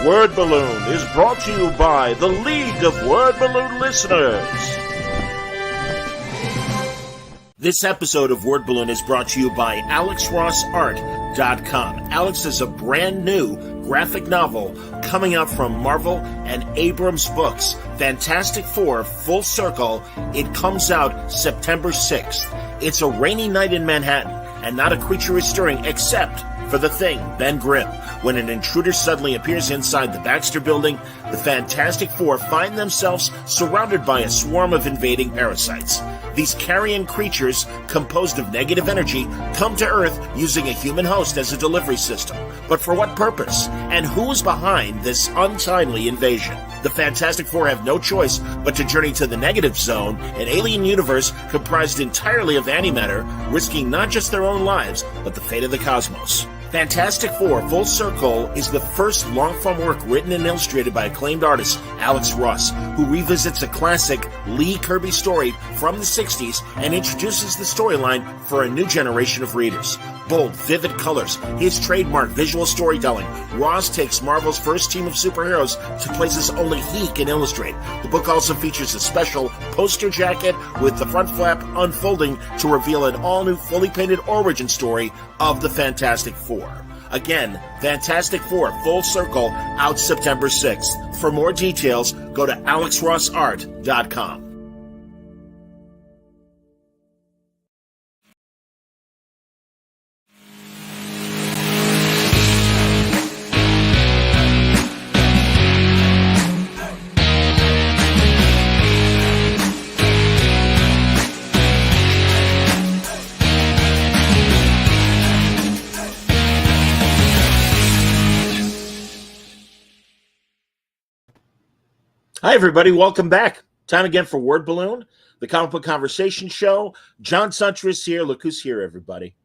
Word Balloon is brought to you by the League of Word Balloon Listeners. This episode of Word Balloon is brought to you by AlexRossArt.com. Alex is a brand new graphic novel coming out from Marvel and Abrams Books. Fantastic Four, Full Circle. It comes out September 6th. It's a rainy night in Manhattan, and not a creature is stirring except for the Thing, Ben Grimm. When an intruder suddenly appears inside the Baxter Building, the Fantastic Four find themselves surrounded by a swarm of invading parasites. These carrion creatures, composed of negative energy, come to Earth using a human host as a delivery system. But for what purpose? And who's behind this untimely invasion? The Fantastic Four have no choice but to journey to the Negative Zone, an alien universe comprised entirely of antimatter, risking not just their own lives, but the fate of the cosmos. Fantastic Four, Full Circle is the first long-form work written and illustrated by acclaimed artist Alex Ross, who revisits a classic Lee Kirby story from the 60s and introduces the storyline for a new generation of readers. Bold, vivid colors, his trademark visual storytelling, Ross takes Marvel's first team of superheroes to places only he can illustrate. The book also features a special poster jacket with the front flap unfolding to reveal an all-new, fully painted origin story of the Fantastic Four. Again, Fantastic Four, Full Circle, out September 6th. For more details, go to AlexRossArt.com. Hi, everybody. Welcome back. Time again for Word Balloon, the comic book conversation show. John Suntress here. Look who's here, everybody.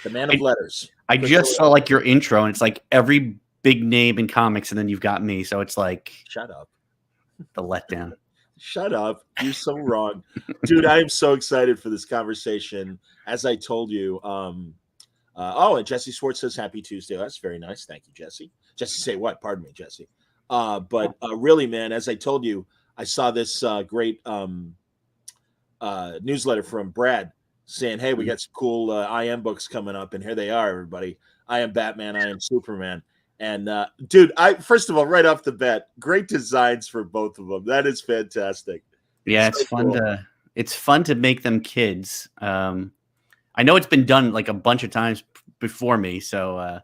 The man of letters. I just saw like your intro, and it's like every big name in comics, and then you've got me. So it's like, shut up. The letdown. Shut up. You're so wrong. Dude, I am so excited for this conversation. As I told you, and Jesse Swartz says happy Tuesday. That's very nice. Thank you, Jesse. Jesse, say what? Pardon me, Jesse. But really, man, as I told you, I saw this great newsletter from Brad saying, hey, we got some cool IM books coming up, and here they are, everybody. I am Batman, I am Superman. And, dude, first of all, right off the bat, great designs for both of them. That is fantastic. Yeah, it's fun cool. It's fun to make them kids. I know it's been done like a bunch of times before me, so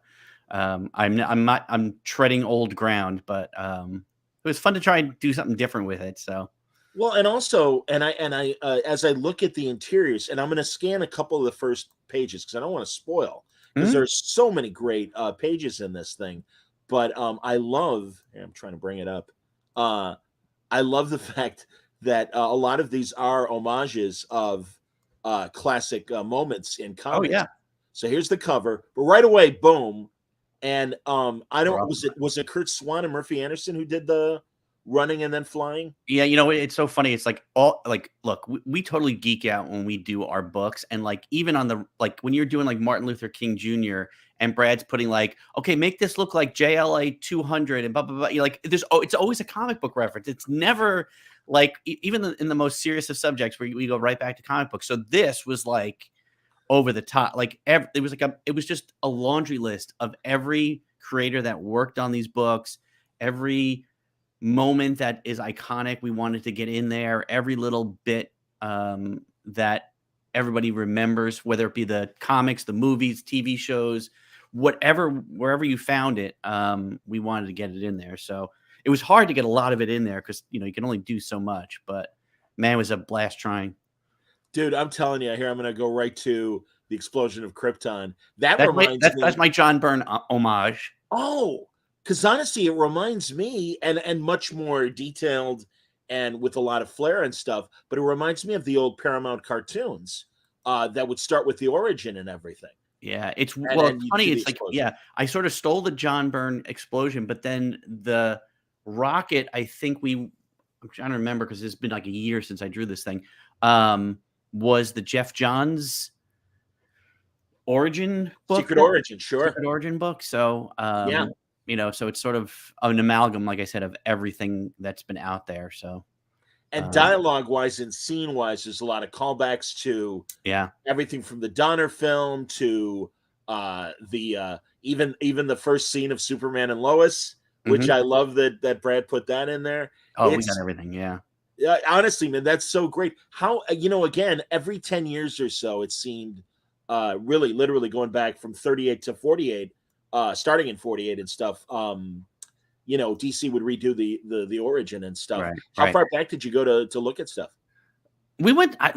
I'm treading old ground, but it was fun to try and do something different with it. So, well, and also, I as I look at the interiors, and I'm going to scan a couple of the first pages because I don't want to spoil because there's so many great pages in this thing. But I love, I'm trying to bring it up. I love the fact that a lot of these are homages of classic moments in comics. Oh yeah. So here's the cover, but right away, boom. And I don't was it Kurt Swan and Murphy Anderson who did the running and then flying? Yeah, you know, it's so funny. It's like look, we totally geek out when we do our books, and like even on the when you're doing like Martin Luther King Jr. and Brad's putting like, okay, make this look like JLA 200 and blah blah blah. You're like, it's always a comic book reference. It's never like even in the most serious of subjects where we go right back to comic books. So this was like over the top, like it was just a laundry list of every creator that worked on these books, every moment that is iconic we wanted to get in there, every little bit that everybody remembers, whether it be the comics, the movies, TV shows, wherever you found it, we wanted to get it in there. So it was hard to get a lot of it in there because you can only do so much, but man, it was a blast trying. Dude, I'm telling you, here I'm going to go right to the explosion of Krypton. That's me. That's my John Byrne homage. Oh, because honestly, it reminds me, and much more detailed and with a lot of flair and stuff, but it reminds me of the old Paramount cartoons that would start with the origin and everything. Yeah, it's funny. It's like, yeah, I sort of stole the John Byrne explosion, but then the rocket, I'm trying to remember because it's been like a year since I drew this thing. Was the Jeff Johns origin book? Secret Origin, sure. Secret Origin book. So yeah. so it's sort of an amalgam, like I said, of everything that's been out there. So, And dialogue-wise and scene-wise, there's a lot of callbacks to everything from the Donner film to the even the first scene of Superman and Lois, which I love that Brad put that in there. Oh, we got everything. Yeah. Honestly, man, that's so great. How, again, every 10 years or so, it seemed really literally going back from 38 to 48, starting in 48 and stuff. DC would redo the origin and stuff. Right, How far back did you go to look at stuff? We went. I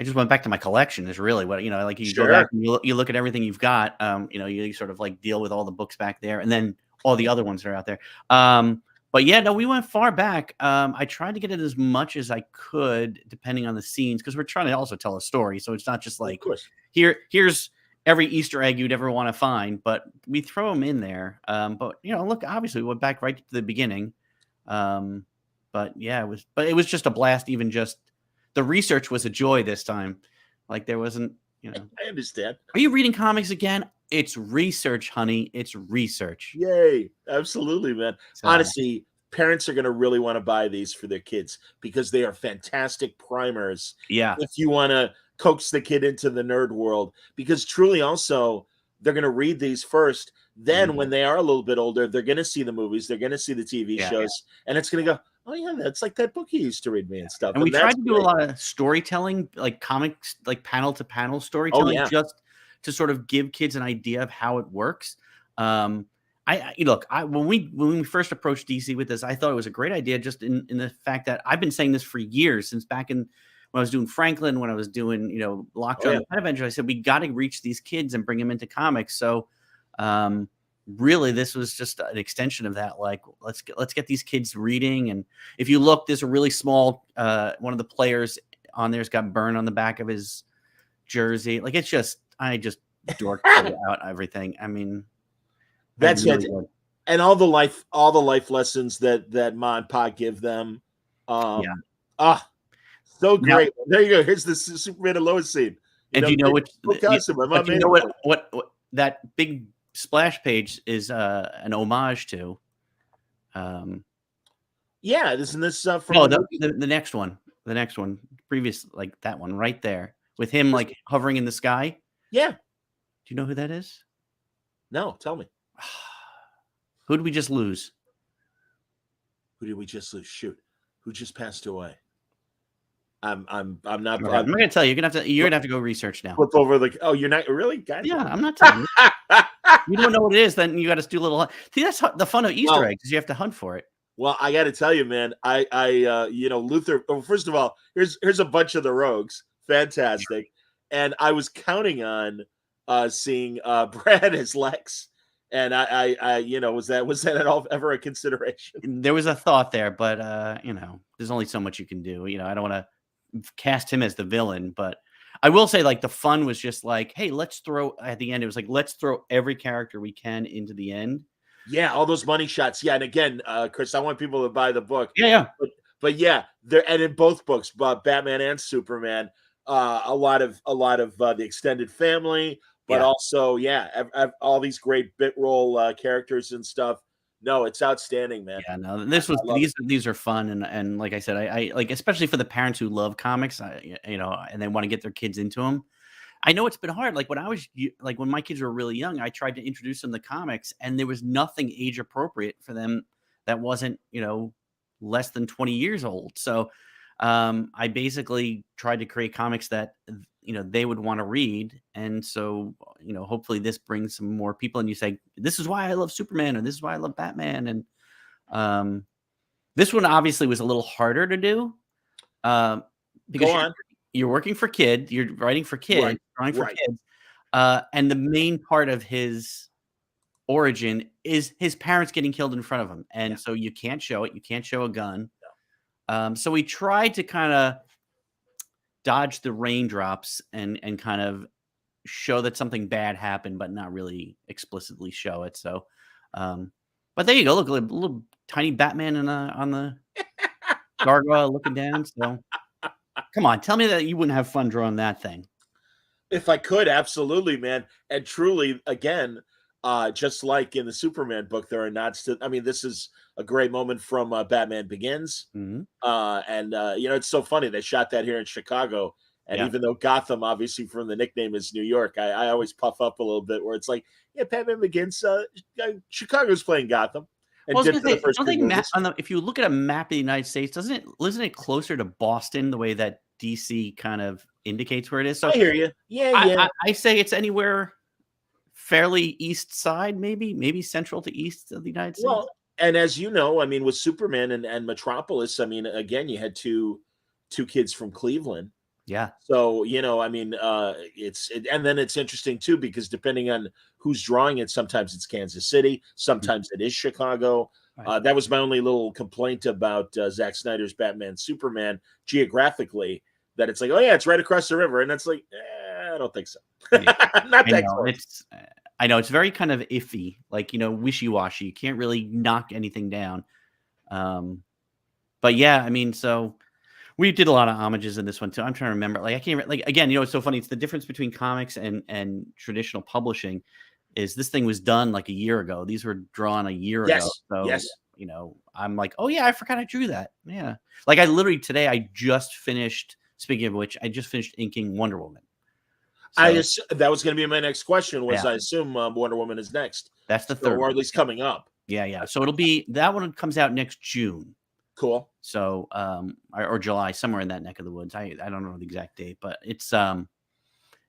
just went back to my collection. Is really what like you go back and you look at everything you've got. You sort of like deal with all the books back there, and then all the other ones that are out there. But yeah, no, we went far back. I tried to get it as much as I could, depending on the scenes, because we're trying to also tell a story. So it's not just like here's every Easter egg you'd ever want to find, but we throw them in there. But look, obviously we went back right to the beginning. But yeah, it was just a blast. Even just the research was a joy this time. Like there wasn't, I understand. Are you reading comics again? It's research, honey. It's research. Yay. Absolutely, man. So, honestly, parents are going to really want to buy these for their kids because they are fantastic primers. Yeah. If you want to coax the kid into the nerd world, because truly also they're going to read these first. Then when they are a little bit older, they're going to see the movies. They're going to see the TV shows. And it's going to go, oh yeah, that's like that book you used to read me and stuff. And we tried to do a lot of storytelling, like comics, like panel to panel storytelling, just to sort of give kids an idea of how it works. When we first approached DC with this, I thought it was a great idea, just in the fact that I've been saying this for years, since back when I was doing Franklin, when I was doing Lockjaw and Pet Adventure. I said we got to reach these kids and bring them into comics. So really, this was just an extension of that. Like let's get these kids reading. And if you look, there's a really small one of the players on there's got burn on the back of his jersey. Like I just dorked out everything. I mean, that's really it. Good. And all the life lessons that Ma and Pa give them. So great. Now, there you go. Here's the Superman and Lois scene. What that big splash page is an homage to. Isn't this from the next one? The next one, previous, like that one right there with him like hovering in the sky. Yeah. Do you know who that is? No, tell me. Who did we just lose? Who did we just lose? Shoot. Who just passed away? I'm not. Okay, I'm not gonna tell you. You're gonna have to go research now. Flip over the. Oh, you're not really, guys. Yeah, I'm not telling you. You don't know what it is, then you got to do a little. See, that's the fun of Easter eggs. Is you have to hunt for it. Well, I got to tell you, man. Luther. Oh, first of all, here's a bunch of the Rogues. Fantastic, and I was counting on seeing Brad as Lex. And I was that at all ever a consideration? There was a thought there, but there's only so much you can do. I don't want to cast him as the villain, but I will say, like, the fun was just like, hey, let's throw at the end. It was like, let's throw every character we can into the end. Yeah, all those money shots. Yeah, and again, Chris, I want people to buy the book. Yeah. But yeah, and in both books, Batman and Superman, a lot of the extended family. But also, all these great bit role characters and stuff. No, it's outstanding, man. Yeah, no, these are fun, and like I said, I like, especially for the parents who love comics, and they want to get their kids into them. I know it's been hard. Like when my kids were really young, I tried to introduce them to comics, and there was nothing age appropriate for them that wasn't less than 20 years old. So I basically tried to create comics that they would want to read. And so, hopefully this brings some more people, and you say, this is why I love Superman, or this is why I love Batman. And this one obviously was a little harder to do because you're working for kids, you're writing for kids, drawing for kids. And the main part of his origin is his parents getting killed in front of him. And so you can't show it. You can't show a gun. So we tried to kind of dodge the raindrops and kind of show that something bad happened, but not really explicitly show it. So, but there you go. Look, a little tiny Batman on the gargoyle looking down. So come on, tell me that you wouldn't have fun drawing that thing. If I could, absolutely, man. And truly, again, just like in the Superman book, there are nods to. I mean, this is a great moment from Batman Begins, Mm-hmm. and it's so funny they shot that here in Chicago. And Yeah. even though Gotham, obviously from the nickname, is New York, I always puff up a little bit where it's like, yeah, Batman Begins, Chicago's playing Gotham, and Well, I was did gonna for the say, first don't three they movies. if you look at a map of the United States, isn't it closer to Boston the way that DC kind of indicates where it is? So I hear you. Yeah, I, yeah. I say it's anywhere fairly east side, maybe central to east of the United States. Well, and as you know, I mean, with Superman and Metropolis, I mean, again, you had two kids from Cleveland. Yeah. So, I mean, and then it's interesting too, because depending on who's drawing it, sometimes it's Kansas City, sometimes it is Chicago. Right. That was my only little complaint about Zack Snyder's Batman Superman geographically, that it's like, oh yeah, it's right across the river. And it's like, I don't think so. Yeah. Not I that know close. I know it's very kind of iffy, like, wishy-washy. You can't really knock anything down. But yeah, I mean, so we did a lot of homages in this one too. I'm trying to remember. Like, I can't, like, again, it's so funny. It's the difference between comics and traditional publishing is this thing was done like a year ago. These were drawn a year ago. Yes. So, Yes. I'm like, oh yeah, I forgot I drew that. Yeah. Like I literally today, I just finished, speaking of which, I just finished inking Wonder Woman. So, That was going to be my next question. Was yeah. I assume Wonder Woman is next? That's the third, or at least coming up. Yeah. So it'll be that one comes out next June. Cool. So, or July, somewhere in that neck of the woods. I don't know the exact date, but it's that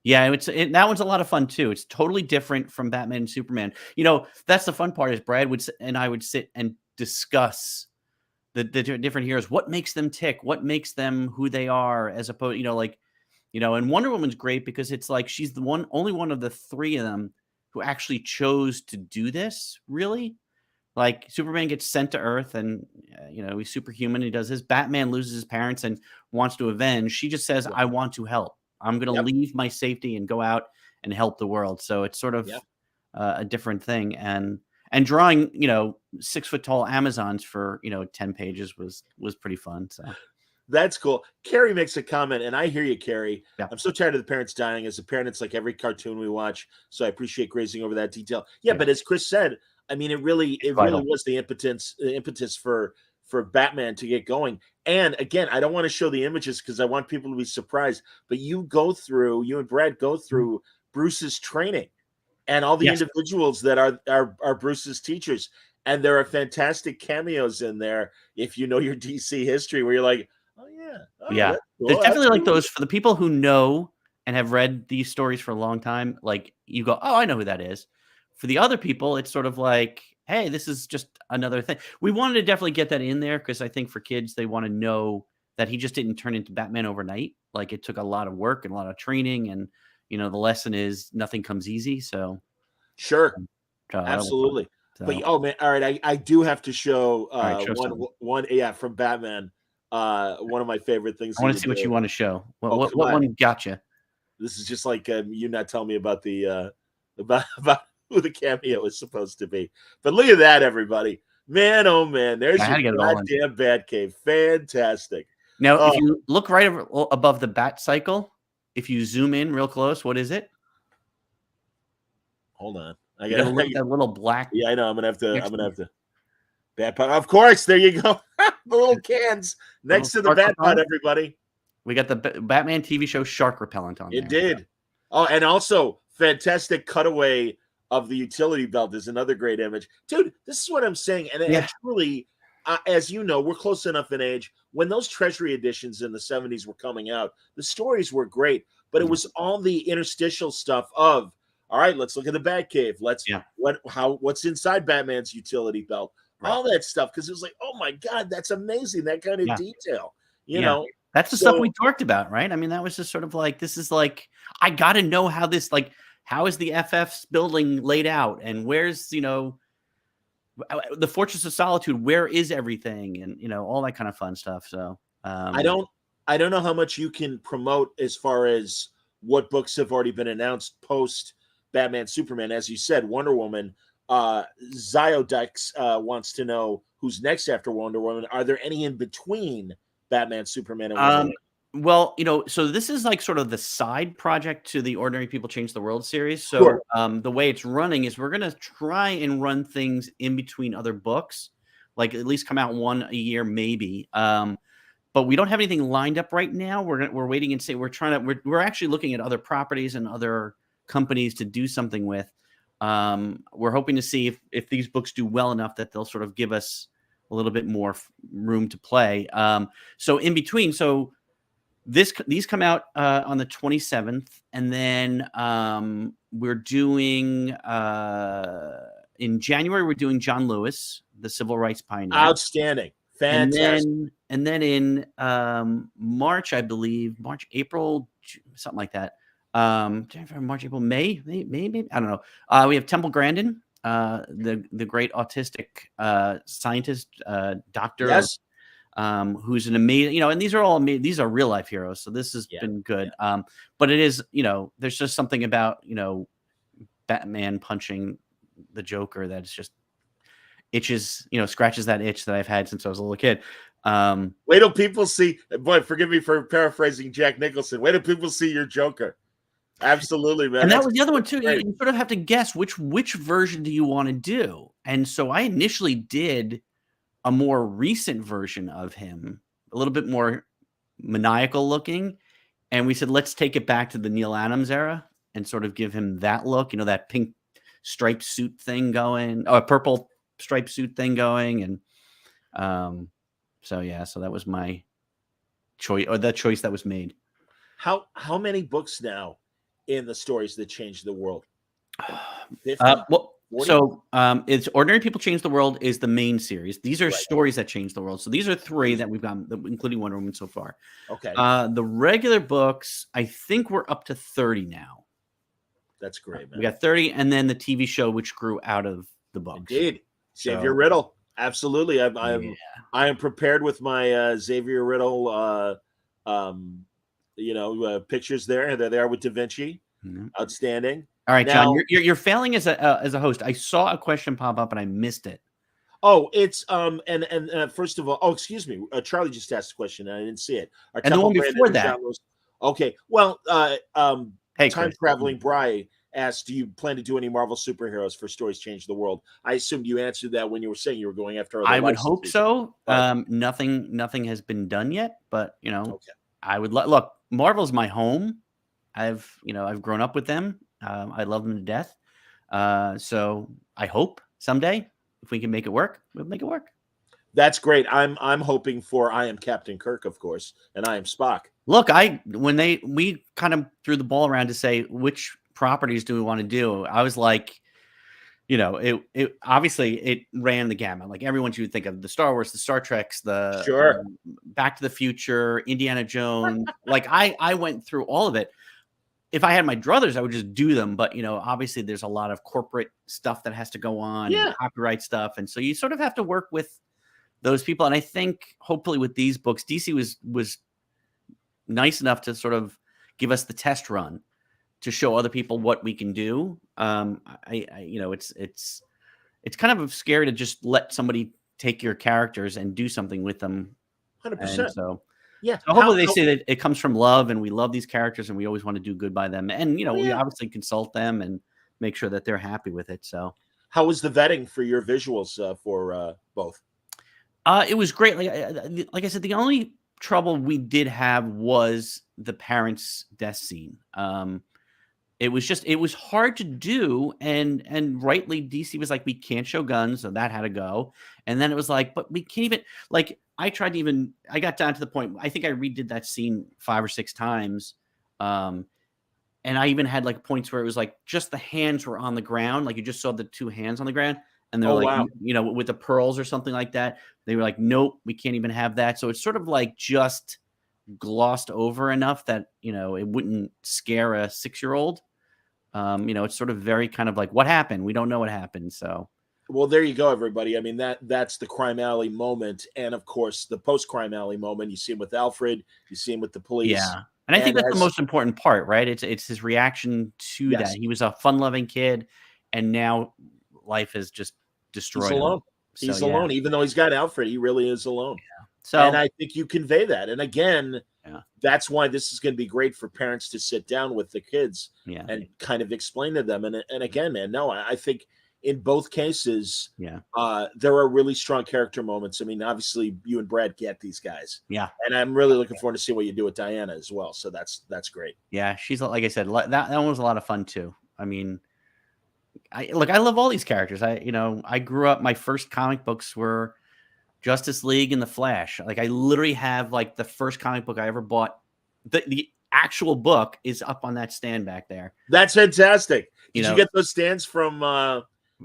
one's a lot of fun too. It's totally different from Batman and Superman. That's the fun part is Brad and I would sit and discuss the different heroes. What makes them tick? What makes them who they are? As opposed, and Wonder Woman's great because it's like she's the only one of the three of them who actually chose to do this. Really, like Superman gets sent to Earth, and he's superhuman. He does his. Batman loses his parents and wants to avenge. She just says, "I want to help. I'm going to leave my safety and go out and help the world." So it's sort of a different thing. And drawing 6 foot tall Amazons for 10 pages was pretty fun. So. That's cool. Carrie makes a comment, and I hear you, Carrie. Yeah. I'm so tired of the parents dying. As a parent, it's like every cartoon we watch. So I appreciate grazing over that detail. Yeah, but as Chris said, I mean, it really was the impetus for Batman to get going. And again, I don't want to show the images because I want people to be surprised. But you and Brad go through Bruce's training and all the individuals that are Bruce's teachers. And there are fantastic cameos in there if you know your DC history, where you're like, oh yeah, yeah. Cool. There's definitely like those for the people who know and have read these stories for a long time. Like you go, oh, I know who that is. For the other people, it's sort of like, hey, this is just another thing. We wanted to definitely get that in there because I think for kids, they want to know that he just didn't turn into Batman overnight. Like it took a lot of work and a lot of training, and the lesson is nothing comes easy. So, sure, absolutely. So. But oh man, all right, I do have to show one from Batman. One of my favorite things. I want to see what you want to show. What one got you? This is just like you not telling me about the about who the cameo is supposed to be. But look at that, everybody! Man, oh man, there's your goddamn Batcave. Fantastic. Now, if you look right above the Bat Cycle, if you zoom in real close, what is it? Hold on. I got to look at that little black. Yeah, I know. I'm gonna have to. Bat pot. Of course, there you go. The little cans next to the bat pot, everybody. We got the Batman TV show Shark Repellent on there. It did. Oh, and also fantastic cutaway of the utility belt is another great image. Dude, this is what I'm saying. And truly, as you know, we're close enough in age. When those Treasury editions in the 70s were coming out, the stories were great, but it was all the interstitial stuff of, all right, let's look at the Batcave. What's inside Batman's utility belt? Right. All that stuff, because it was like, oh my God, that's amazing. That kind of detail, you know. That's the stuff we talked about, right? I mean, that was just sort of like, this is like, I got to know how this, like, how is the FF's building laid out, and where's, the Fortress of Solitude, where is everything, and all that kind of fun stuff. So I don't know how much you can promote as far as what books have already been announced post Batman Superman. As you said, Wonder Woman. Ziodex wants to know who's next after Wonder Woman. Are there any in between Batman, Superman, and Wonder Woman? Well, so this is like sort of the side project to the Ordinary People Change the World series. So Sure. the way it's running is we're gonna try and run things in between other books, like at least come out one a year, maybe. But we don't have anything lined up right now. We're waiting and see. We're actually looking at other properties and other companies to do something with. We're hoping to see if these books do well enough that they'll sort of give us a little bit more room to play. So in between, these come out on the 27th, and then we're doing in January we're doing John Lewis, the civil rights pioneer. Outstanding. Fantastic. And then in March, I believe, April, something like that. March, April, May, maybe, I don't know. We have Temple Grandin, the great autistic scientist, doctor. Yes. Who's an amazing, and these are all amazing. These are real life heroes. So this has been good. Yeah. But it is, there's just something about, Batman punching the Joker that's just itches, scratches that itch that I've had since I was a little kid. Wait till people see, boy, forgive me for paraphrasing Jack Nicholson. Wait till people see your Joker. Absolutely, man. And that was the other one too. You sort of have to guess which version do you want to do. And so I initially did a more recent version of him, a little bit more maniacal looking. And we said, let's take it back to the Neil Adams era and sort of give him that look, that pink striped suit thing going, or purple striped suit thing going. And so that was my choice, or the choice that was made. How many books now in the Stories That Changed the World? 50? So it's Ordinary People Change the World is the main series. These are Stories That Change the World. So these are 3 that we've got, including Wonder Woman so far. Okay. The regular books, I think we're up to 30 now. That's great, man. We got 30, and then the TV show, which grew out of the books. Indeed. Xavier Riddle. Absolutely. I am prepared with my Xavier Riddle pictures there. There they are with Da Vinci. Mm-hmm. Outstanding. All right, now, John, you're failing as a host. I saw a question pop up and I missed it. Oh, it's and first of all, excuse me, Charlie just asked a question and I didn't see it. And the one before that. Okay, well, hey, Time Traveling Bri asked, "Do you plan to do any Marvel superheroes for Stories Change the World?" I assumed you answered that when you were saying you were going after. I would hope so. Nothing has been done yet, but I would look. Marvel's my home. I've grown up with them. I love them to death. So I hope someday if we can make it work, we'll make it work. That's great. I'm hoping for I Am Captain Kirk, of course, and I Am Spock. Look, we kind of threw the ball around to say which properties do we want to do. I was like, it obviously it ran the gamut. Like everyone you would think of, the Star Wars, the Star Treks, the Back to the Future, Indiana Jones. Like I went through all of it. If I had my druthers, I would just do them. But, obviously there's a lot of corporate stuff that has to go on, and copyright stuff. And so you sort of have to work with those people. And I think hopefully with these books, DC was nice enough to sort of give us the test run to show other people what we can do. It's kind of scary to just let somebody take your characters and do something with them. 100%. So hopefully they say that it comes from love and we love these characters and we always want to do good by them. And, we obviously consult them and make sure that they're happy with it. So how was the vetting for your visuals for both? It was great. Like I said, the only trouble we did have was the parents' death scene. It was hard to do. And rightly DC was like, we can't show guns. So that had to go. And then it was like, but we can't even I got down to the point, I think I redid that scene 5 or 6 times. And I even had points where it was just the hands were on the ground. Like you just saw the 2 hands on the ground and they're wow. With the pearls or something like that. They were like, nope, we can't even have that. So it's sort of just glossed over enough that, it wouldn't scare a 6-year-old. It's sort of very kind of what happened? We don't know what happened. So. Well, there you go, everybody. I mean, that's the Crime Alley moment. And, of course, the post-Crime Alley moment. You see him with Alfred. You see him with the police. Yeah. And I think that's the most important part, right? It's his reaction to that. He was a fun-loving kid, and now life has just destroyed him. He's alone. Even though he's got Alfred, he really is alone. So, and I think you convey that. And again, yeah, that's why this is going to be great for parents to sit down with the kids yeah, and kind of explain to them. And again, man, no, I think in both cases, yeah, there are really strong character moments. I mean, obviously, you and Brad get these guys, yeah, and I'm really looking forward to see what you do with Diana as well. So that's great. yeah. She's like I said, that one was a lot of fun too. I mean, I love all these characters. I grew up. My first comic books were Justice League and the Flash. Like I literally have like the first comic book I ever bought. The actual book is up on that stand back there. That's fantastic. You Did you know, get those stands from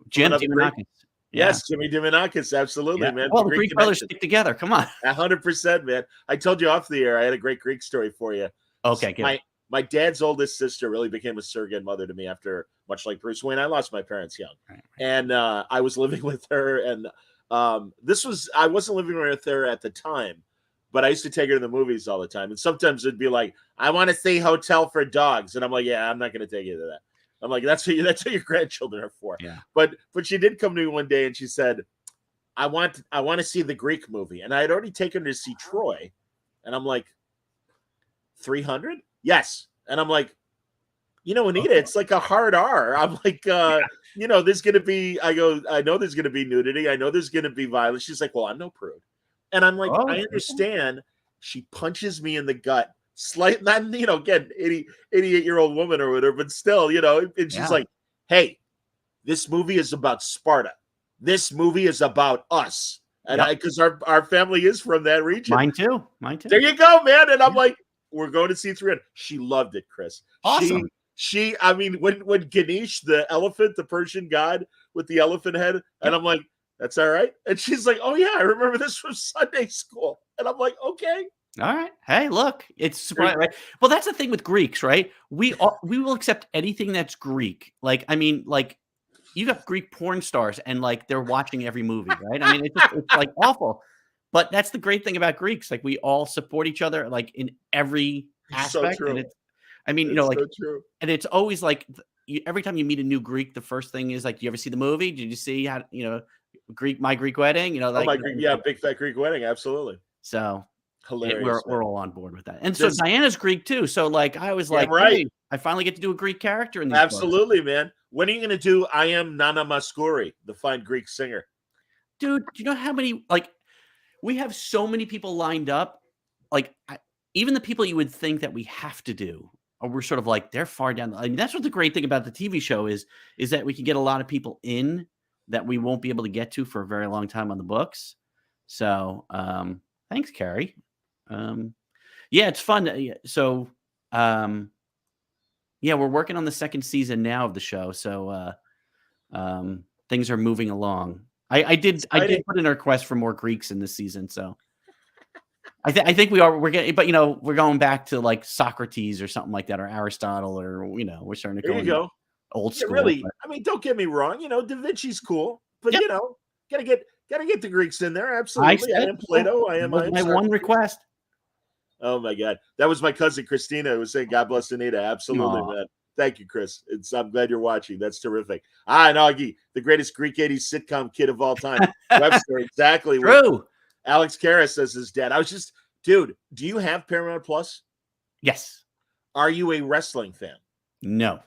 Jim another great? Diamandouros. Yeah, Yes, Jimmy Diamandouros, absolutely, yeah. man. Well, the Great Greek brothers connection. stick together. Come on. 100%, man. I told you off the air. I had a great Greek story for you. Okay, good. My dad's oldest sister really became a surrogate mother to me after, much like Bruce Wayne, I lost my parents young, Right. and I was living with her. And I wasn't living with her at the time, but I used to take her to the movies all the time. And sometimes it'd be like, I want to see Hotel for Dogs, and I'm like, yeah, I'm not going to take you to that. I'm like, that's what your grandchildren are for. Yeah. But she did come to me one day and she said, I want to see the Greek movie. And I had already taken her to see Troy. And I'm like, 300? Yes. And I'm like, Anita, it's like a hard R. I'm like, there's going to be, I know there's going to be nudity. I know there's going to be violence. She's like, well, I'm no prude. And I'm like, I understand. She punches me in the gut. Slight, not, again, 88-year-old woman or whatever, but still, and she's like, hey, this movie is about Sparta. This movie is about us. And because our family is from that region. Mine too. There you go, man. And I'm like, we're going to see 300. She loved it, Chris. Awesome. I mean, when Ganesh, the elephant, the Persian god with the elephant head, and I'm like, that's all right. And she's like, oh yeah, I remember this from Sunday school. And I'm like, okay. All right. Hey, look, it's surprising, right? Well, that's the thing with Greeks, right? We will accept anything that's Greek. Like, I mean, like you got Greek porn stars and like they're watching every movie, right? I mean, it's like awful. But that's the great thing about Greeks. Like we all support each other like in every aspect. So true. And so true. And it's always like every time you meet a new Greek, the first thing is like, do you ever see the movie? Did you see how, My Greek Wedding? Big Fat Greek Wedding. Absolutely. So hilarious. We're all on board with that. And so Diana's Greek too. So like I was like, right. Hey, I finally get to do a Greek character in these Absolutely, books. Man. When are you going to do I Am Nana Mouskouri, the fine Greek singer? Dude, do you know how many, like, we have so many people lined up. Like, even the people you would think that we have to do, or we're sort of like, they're far down. I mean, that's what the great thing about the TV show is that we can get a lot of people in that we won't be able to get to for a very long time on the books. So, thanks, Carrie. Yeah, it's fun. So, we're working on the second season now of the show. So, things are moving along. I did put in a request for more Greeks in this season. So, I think we're getting, but we're going back to like Socrates or something like that, or Aristotle, or we're starting to go old school. Really, I mean, don't get me wrong. Da Vinci's cool, but gotta get the Greeks in there. Absolutely, I am Plato. I am my one request. Oh my God, that was my cousin Christina who was saying, "God bless Anita." Absolutely, man. Thank you, Chris. I'm glad you're watching. That's terrific. And Augie, the greatest Greek 80s sitcom kid of all time. Webster, exactly. True. Alex Karras as his dad. Dude, do you have Paramount Plus? Yes. Are you a wrestling fan? No.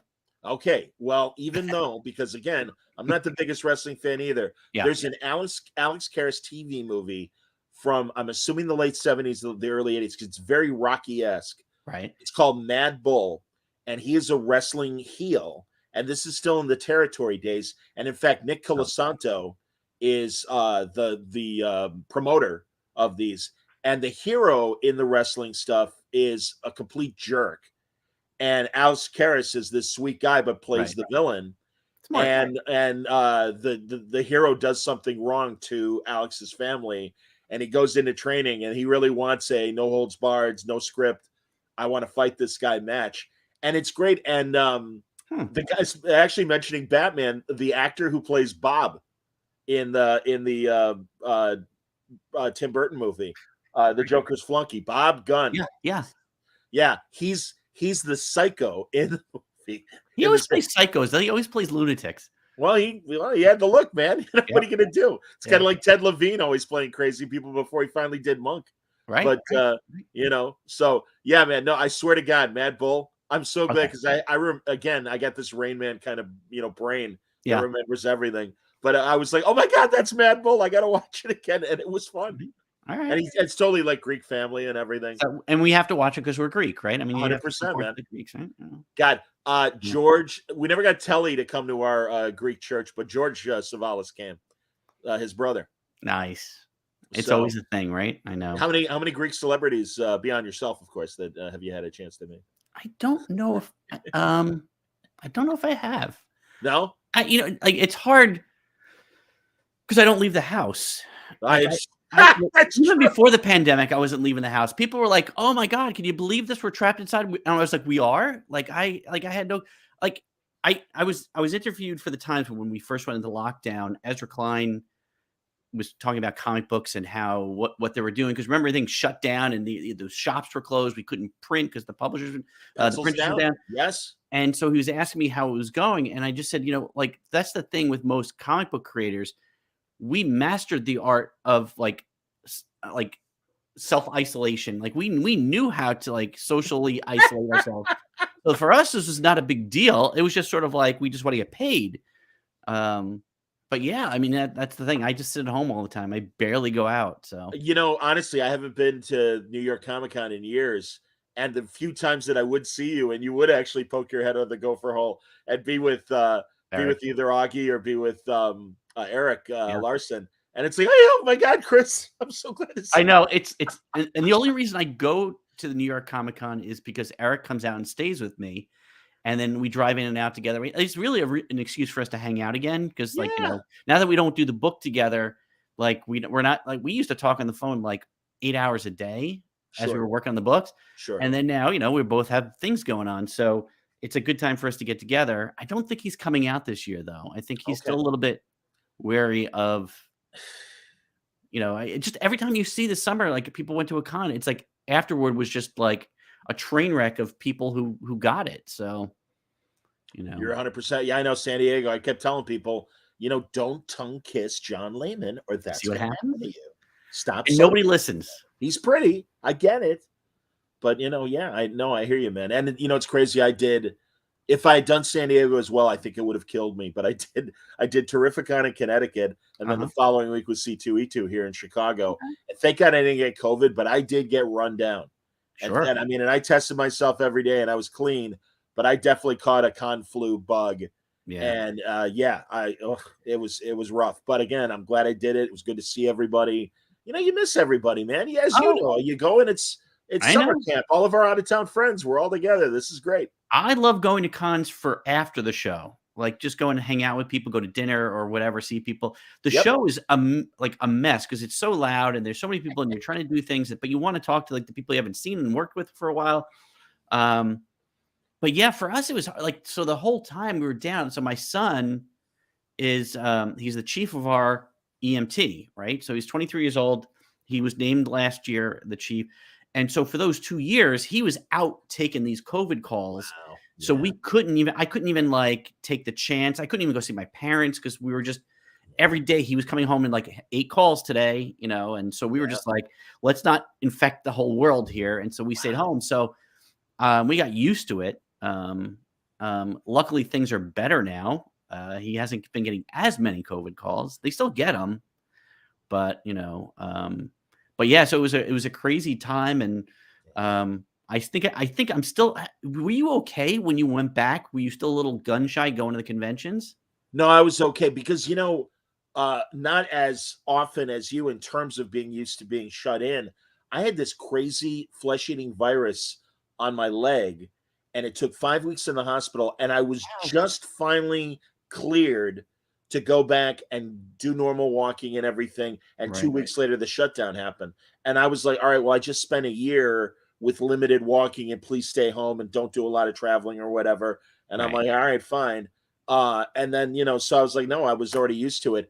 Okay. Well, even though, because again, I'm not the biggest wrestling fan either. Yeah. There's an Alex Karras TV movie from, I'm assuming, the late 70s, the early 80s, because it's very Rocky-esque. Right. It's called Mad Bull, and he is a wrestling heel. And this is still in the territory days. And in fact, Nick Colasanto is the promoter of these. And the hero in the wrestling stuff is a complete jerk. And Alex Karras is this sweet guy, but plays the villain. Smart. And the hero does something wrong to Alex's family, and he goes into training, and he really wants a no holds barred, no script, I want to fight this guy match. And it's great. And the guy's actually mentioning Batman, the actor who plays Bob in the Tim Burton movie, the Joker's flunky, Bob Gunn. Yeah. He's the psycho in the movie. He always plays psychos. He always plays lunatics. Well, he had the look, man. What are you gonna do? It's kind of like Ted Levine always playing crazy people before he finally did Monk. Right. But so yeah, man. No, I swear to God, Mad Bull. I'm so glad because I got this Rain Man kind of brain that remembers everything. But I was like, oh my God, that's Mad Bull. I gotta watch it again, and it was fun. All right, and it's totally like Greek family and everything. So, and we have to watch it because we're Greek, right? I mean, 100%, man. The Greeks, right? God, George. We never got Telly to come to our Greek church, but George Savalas came. His brother. Nice. It's always a thing, right? I know. How many Greek celebrities beyond yourself, of course, that have you had a chance to meet? I don't know if I have. No, it's hard because I don't leave the house. Even before the pandemic, I wasn't leaving the house. People were like, "Oh my God, can you believe this? We're trapped inside." And I was like, "We are." I had no I was interviewed for the Times when we first went into lockdown. Ezra Klein was talking about comic books and how what they were doing, because remember, everything shut down and the shops were closed. We couldn't print because the publishers the printers were down. Yes. And so he was asking me how it was going, and I just said, that's the thing with most comic book creators. We mastered the art of like self-isolation. Like we knew how to socially isolate ourselves. So for us, this was not a big deal. It was just sort of like, we just want to get paid. But yeah, I mean, that's the thing. I just sit at home all the time. I barely go out. So, honestly, I haven't been to New York Comic Con in years. And the few times that I would see you, and you would actually poke your head out of the gopher hole and be with either Augie or be with Eric Larson. And it's like, oh my God, Chris, I'm so glad to see you. I know and the only reason I go to the New York Comic Con is because Eric comes out and stays with me. And then we drive in and out together. It's really an excuse for us to hang out again. Because now that we don't do the book together, we're not we used to talk on the phone 8 hours a day as we were working on the books. Sure. And then now, we both have things going on. So it's a good time for us to get together. I don't think he's coming out this year, though. I think he's still a little bit wary of, just every time you see the summer, people went to a con, it's like afterward was just like a train wreck of people who got it. So, you're 100%. Yeah, I know San Diego. I kept telling people, don't tongue kiss John Layman or that's what happened to you. Stop. And nobody listens. He's pretty. I get it. But, I hear you, man. And, it's crazy. If I had done San Diego as well, I think it would have killed me. But I did Terrificon in Connecticut. And then the following week was C2E2 here in Chicago. And thank God I didn't get COVID, but I did get run down. Sure. And I tested myself every day and I was clean, but I definitely caught a con flu bug. Yeah. And it was rough. But again, I'm glad I did it. It was good to see everybody. You miss everybody, man. As you go and it's summer camp. All of our out of town friends, we're all together. This is great. I love going to cons for after the show. Just going to hang out with people, go to dinner or whatever, see people. The show is a mess because it's so loud and there's so many people and you're trying to do things, but you want to talk to the people you haven't seen and worked with for a while. But yeah, for us, it was so the whole time we were down. So my son is, he's the chief of our EMT, right? So he's 23 years old. He was named last year, the chief. And so for those 2 years, he was out taking these COVID calls. Wow. Yeah. So I couldn't even take the chance. I couldn't even go see my parents because we were just, every day he was coming home in 8 calls today, and so we were just let's not infect the whole world here. And so we stayed home. So we got used to it. Luckily things are better now. He hasn't been getting as many COVID calls. They still get them, but but yeah, so it was a crazy time. And I think I'm still, were you okay when you went back? Were you still a little gun shy going to the conventions? No, I was okay because, not as often as you in terms of being used to being shut in. I had this crazy flesh-eating virus on my leg, and it took 5 weeks in the hospital, and I was just finally cleared to go back and do normal walking and everything. And 2 weeks later, the shutdown happened. And I was like, all right, well, I just spent a year with limited walking and please stay home and don't do a lot of traveling or whatever. And I'm like, all right, fine. And then, so I was like, no, I was already used to it.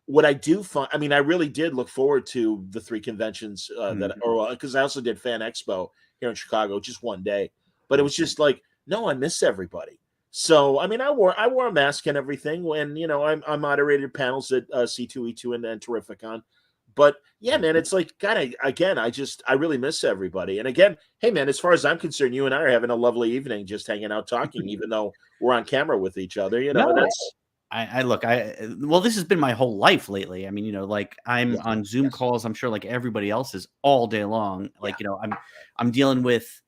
What I do find, I really did look forward to the 3 conventions because I also did Fan Expo here in Chicago, just one day. But it was just no, I miss everybody. So I mean, I wore a mask and everything when I moderated panels at C2E2 and Terrificon. But yeah, man, it's like God. I really miss everybody. And again, hey, man, as far as I'm concerned, you and I are having a lovely evening, just hanging out, talking, even though we're on camera with each other. And No, that's well, this has been my whole life lately. I mean, like I'm yeah, on Zoom yes, calls. I'm sure like everybody else is all day long. yeah. Like, I'm dealing with,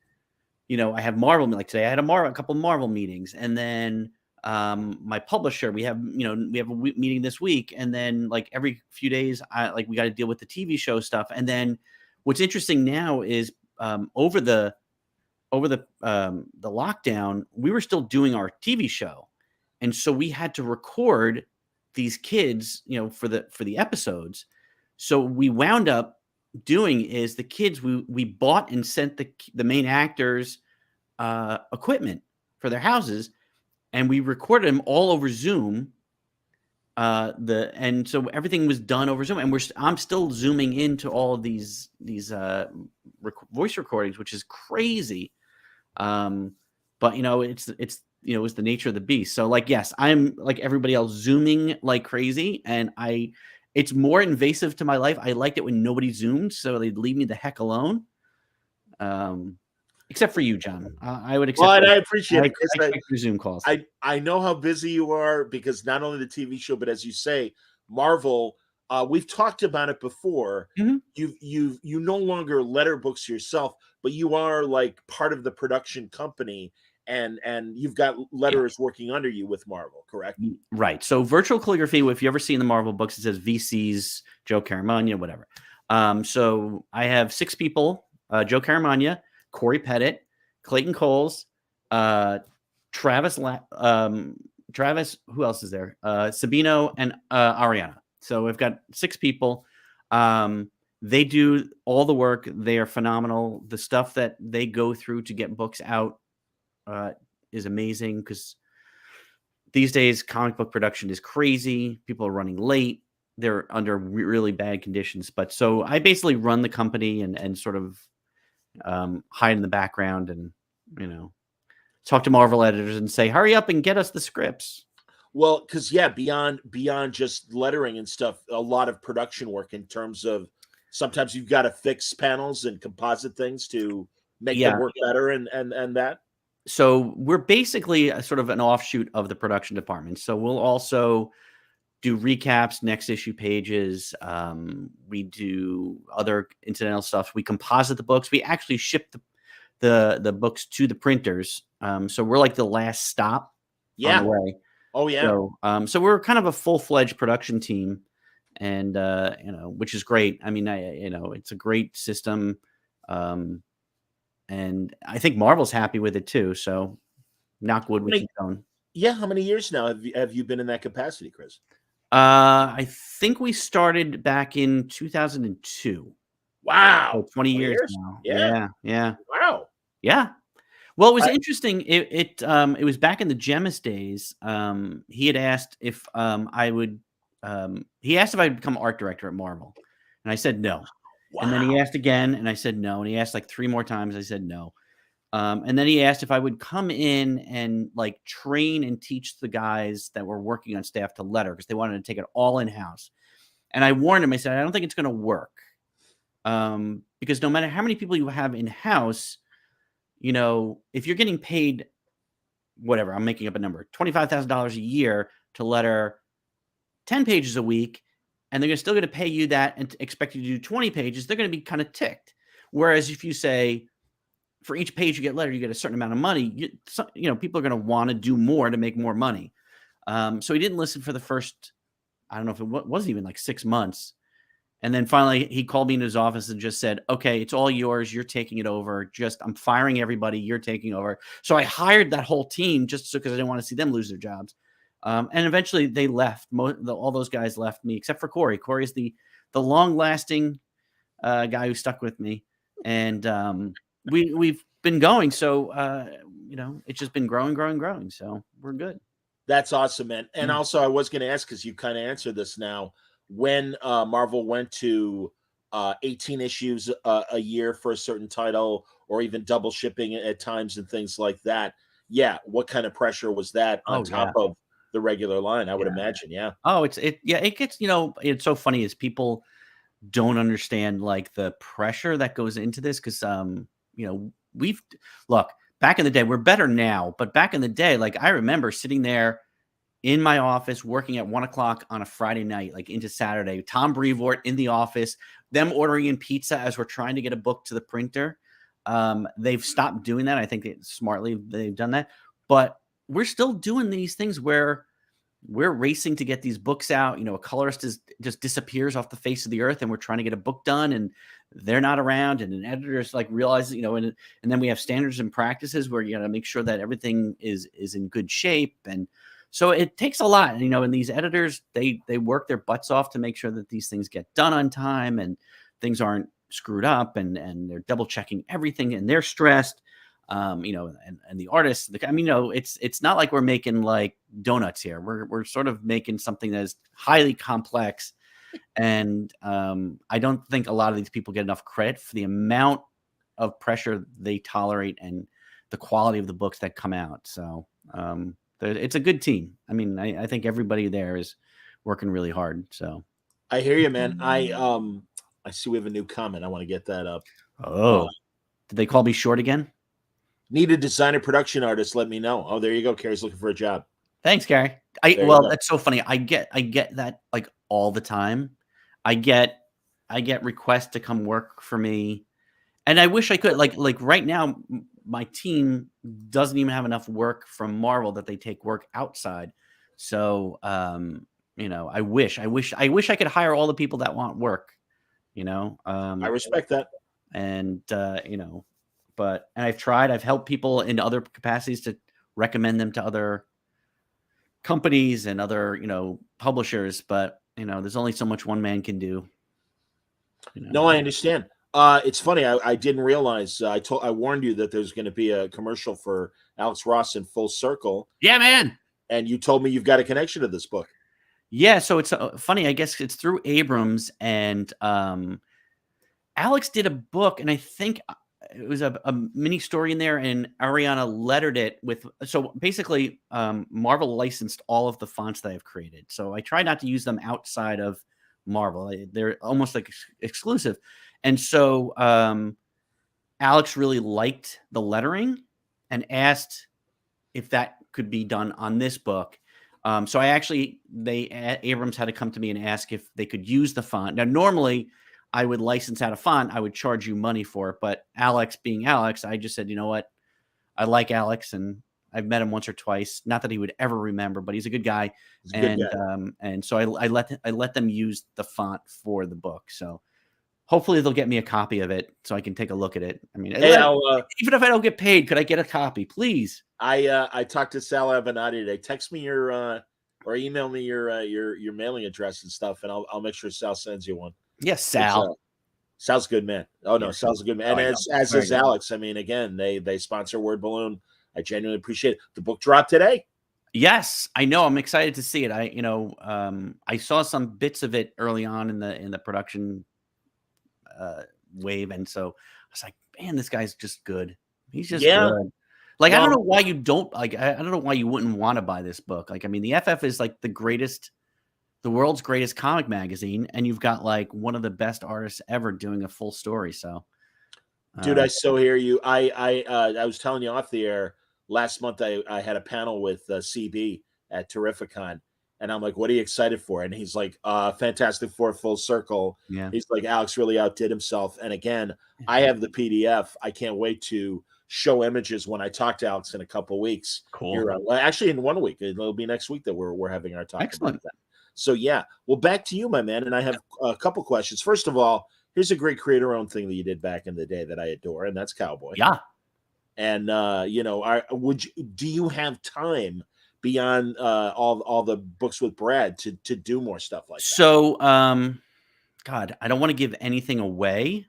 I have Marvel, like today I had a couple Marvel meetings, and then my publisher, we have a meeting this week, and then like every few days we got to deal with the TV show stuff. And then what's interesting now is over the lockdown, we were still doing our TV show, and so we had to record these kids, for the episodes. So we wound up doing is the kids, we bought and sent the main actors equipment for their houses, and we recorded them all over Zoom. And so everything was done over Zoom, and I'm still zooming into all of these voice recordings, which is crazy. But it's the nature of the beast. So like, yes, I'm like everybody else, zooming like crazy, and it's more invasive to my life. I liked it when nobody zoomed, so they'd leave me the heck alone. Except for you, John. I would accept. Well, and I appreciate it I because expect your Zoom calls. I know how busy you are, because not only the TV show, but as you say, Marvel. We've talked about it before. Mhm. You no longer letter books yourself, but you are like part of the production company, and you've got Yeah. letterers working under you with Marvel, correct? Right. So virtual calligraphy, if you ever see in the Marvel books, it says VCs, Joe Caramagna, whatever. So I have 6 people: Joe Caramagna, Corey Pettit, Clayton Coles, Travis, Travis, who else is there? Sabino and Ariana. So we've got 6 people. They do all the work. They are phenomenal. The stuff that they go through to get books out is amazing, because these days comic book production is crazy. People are running late. They're under really bad conditions. But so I basically run the company and sort of hide in the background and, talk to Marvel editors and say, hurry up and get us the scripts. Well, because beyond just lettering and stuff, a lot of production work in terms of sometimes you've got to fix panels and composite things to make them work better, and that. So we're basically a sort of an offshoot of the production department. So we'll also do recaps, next issue pages. We do other incidental stuff. We composite the books. We actually ship the books to the printers. So we're like the last stop on the way. Oh yeah. So we're kind of a full-fledged production team, and which is great. I mean, it's a great system. And I think Marvel's happy with it too. So knock wood, we keep going. Yeah. How many years now have you been in that capacity, Chris? I think we started back in 2002. Wow. So 20 years now. Yeah. Wow. Yeah. Well, it was interesting. It was back in the Gemis days. He had asked if I would. He asked if I'd become art director at Marvel, and I said no. Wow. And then he asked again, and I said no. And he asked like 3 more times. I said no. And then he asked if I would come in and like train and teach the guys that were working on staff to letter, because they wanted to take it all in house. And I warned him. I said, I don't think it's going to work, because no matter how many people you have in house, if you're getting paid, whatever, I'm making up a number, $25,000 a year to letter 10 pages a week, and they're still going to pay you that and expect you to do 20 pages, they're going to be kind of ticked. Whereas if you say, for each page you get letter, you get a certain amount of money, people are going to want to do more to make more money. So he didn't listen for the first, I don't know if it wasn't even like 6 months. And then finally he called me into his office and just said, okay, it's all yours. You're taking it over. I'm firing everybody. You're taking over. So I hired that whole team just because I didn't want to see them lose their jobs. And eventually they left. All those guys left me, except for Corey. Corey's the long-lasting guy who stuck with me. And we've been going. So, it's just been growing. So we're good. That's awesome, man. And also I was going to ask, because you kind of answered this now, when Marvel went to 18 issues a year for a certain title, or even double shipping at times and things like that, yeah, what kind of pressure was that on Oh top yeah, of the regular line? I would yeah. imagine. Yeah. Oh, it gets, it's so funny is people don't understand like the pressure that goes into this because we've look back in the day, we're better now, but back in the day, like I remember sitting there in my office working at 1 o'clock on a Friday night, like into Saturday, Tom Brevoort in the office, them ordering in pizza as we're trying to get a book to the printer. They've stopped doing that. I think smartly they've done that, but we're still doing these things where we're racing to get these books out. A colorist just disappears off the face of the earth, and we're trying to get a book done, and they're not around, and an editor's like realizes, and then we have standards and practices where you got to make sure that everything is in good shape, and so it takes a lot, and these editors they work their butts off to make sure that these things get done on time and things aren't screwed up, and they're double checking everything, and they're stressed. And the artists, it's not like we're making like donuts here. We're sort of making something that is highly complex. And I don't think a lot of these people get enough credit for the amount of pressure they tolerate and the quality of the books that come out. So it's a good team. I mean, I think everybody there is working really hard. So I hear you, man. I see we have a new comment. I want to get that up. Did they call me short again? Need a designer production artist, let me know. Oh, there you go. Carrie's looking for a job. Thanks, Gary. That's so funny. I get that like all the time. I get requests to come work for me, and I wish I could. Like right now, my team doesn't even have enough work from Marvel that they take work outside. So, I wish I could hire all the people that want work. I respect that. And but I've helped people in other capacities to recommend them to other companies and other, publishers, but there's only so much one man can do. No, I understand. It's funny. I didn't realize. I warned you that there's going to be a commercial for Alex Ross in Full Circle. Yeah, man. And you told me you've got a connection to this book. Yeah, so it's funny. I guess it's through Abrams, and Alex did a book, and I think it was a mini story in there, and Ariana lettered it with. So basically, Marvel licensed all of the fonts that I've created. So I try not to use them outside of Marvel. They're almost like exclusive. And so Alex really liked the lettering and asked if that could be done on this book. So Abrams had to come to me and ask if they could use the font. Now, normally I would license out a font. I would charge you money for it. But Alex being Alex, I just said, you know what? I like Alex, and I've met him once or twice. Not that he would ever remember, but he's a good guy. And so I let them use the font for the book. So hopefully they'll get me a copy of it so I can take a look at it. I mean, even if I don't get paid, could I get a copy, please? I talked to Sal Avenatti today. Text me your or email me your mailing address and stuff, and I'll make sure Sal sends you one. Yes, Sal. Sal's a good man. Oh no, Sal's a good man. And as is Alex. I mean, again, they sponsor Word Balloon. I genuinely appreciate it. The book dropped today. Yes, I know. I'm excited to see it. I saw some bits of it early on in the production wave, and so I was like, man, this guy's just good. He's just good. Like, I don't know why you don't like. I don't know why you wouldn't want to buy this book. Like, I mean, the FF is like the world's greatest comic magazine, and you've got like one of the best artists ever doing a full story. So, dude, I so hear you. I was telling you off the air last month. I had a panel with CB at Terrificon, and I'm like, "What are you excited for?" And he's like, "Fantastic Four Full Circle." Yeah. He's like, "Alex really outdid himself." And again, I have the PDF. I can't wait to show images when I talk to Alex in a couple weeks. Cool. Here, actually, in 1 week, it'll be next week that we're having our talk. Excellent. About that. So yeah, well, back to you, my man. And I have a couple questions. First of all, here's a great creator-owned thing that you did back in the day that I adore, and that's Cowboy. Yeah. And do you have time beyond all the books with Brad to do more stuff like that? So, God, I don't want to give anything away,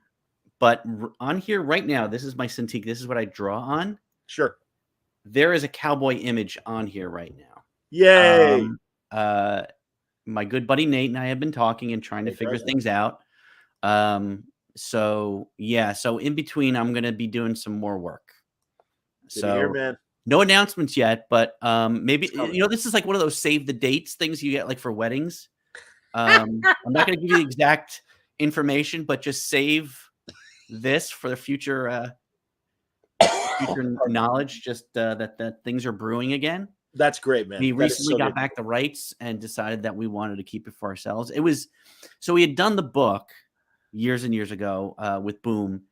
but on here right now, this is my Cintiq. This is what I draw on. Sure. There is a cowboy image on here right now. Yay! My good buddy Nate and I have been talking and trying to figure things out. So in between, I'm going to be doing some more work. Good to hear, man. No announcements yet, but maybe It's coming. this is like one of those save the dates things you get like for weddings. I'm not going to give you the exact information, but just save this for the future knowledge. Just that things are brewing again. That's great, man. We That is recently so got good. back the rights and decided that we wanted to keep it for ourselves. So we had done the book years and years ago with Boom.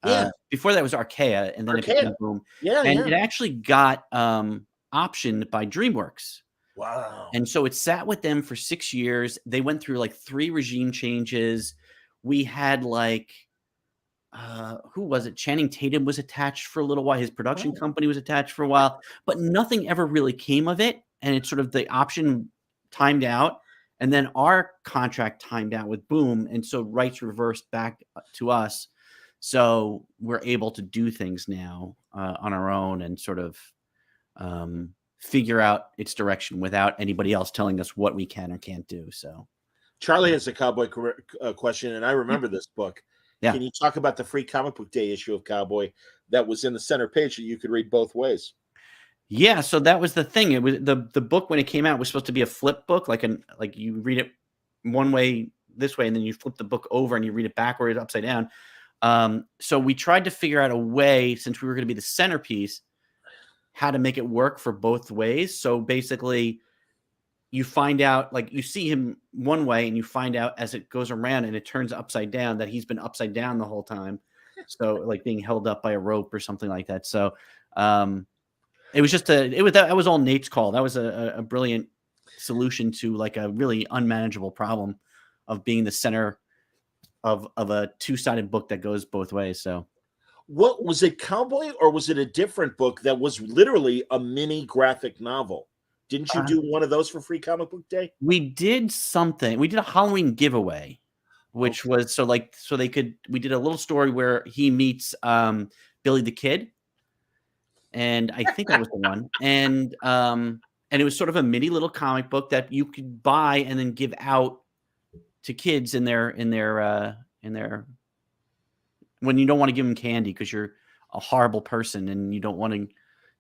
Yeah. Before that was Archaea, and then it Archaea. became Boom. Yeah, And yeah. it actually got optioned by DreamWorks. Wow. And so it sat with them for 6 years. They went through like 3 regime changes. We had like who was it? Channing Tatum was attached for a little while. His production Oh. company was attached for a while, but nothing ever really came of it. And it's sort of the option timed out. And then our contract timed out with Boom. And so rights reversed back to us. So we're able to do things now on our own and sort of figure out its direction without anybody else telling us what we can or can't do. So Charlie has a cowboy question, and I yeah. remember this book. Yeah. Can you talk about the free comic book day issue of Cowboy that was in the center page that you could read both ways? Yeah, so that was the thing. It was the book when it came out was supposed to be a flip book, like you read it one way this way, and then you flip the book over and you read it backwards, upside down. So we tried to figure out a way, since we were going to be the centerpiece, how to make it work for both ways. So basically, you find out, like you see him one way, and you find out as it goes around and it turns upside down that he's been upside down the whole time. So like being held up by a rope or something like that. So it was just that was all Nate's call. That was a brilliant solution to like a really unmanageable problem of being the center of a two-sided book that goes both ways. So what was it, Cowboy, or was it a different book that was literally a mini graphic novel? Didn't you do one of those for Free Comic Book Day? We did something. We did a Halloween giveaway, which was we did a little story where he meets Billy the Kid. And I think that was the one. And it was sort of a mini little comic book that you could buy and then give out to kids in their when you don't want to give them candy because you're a horrible person and you don't want to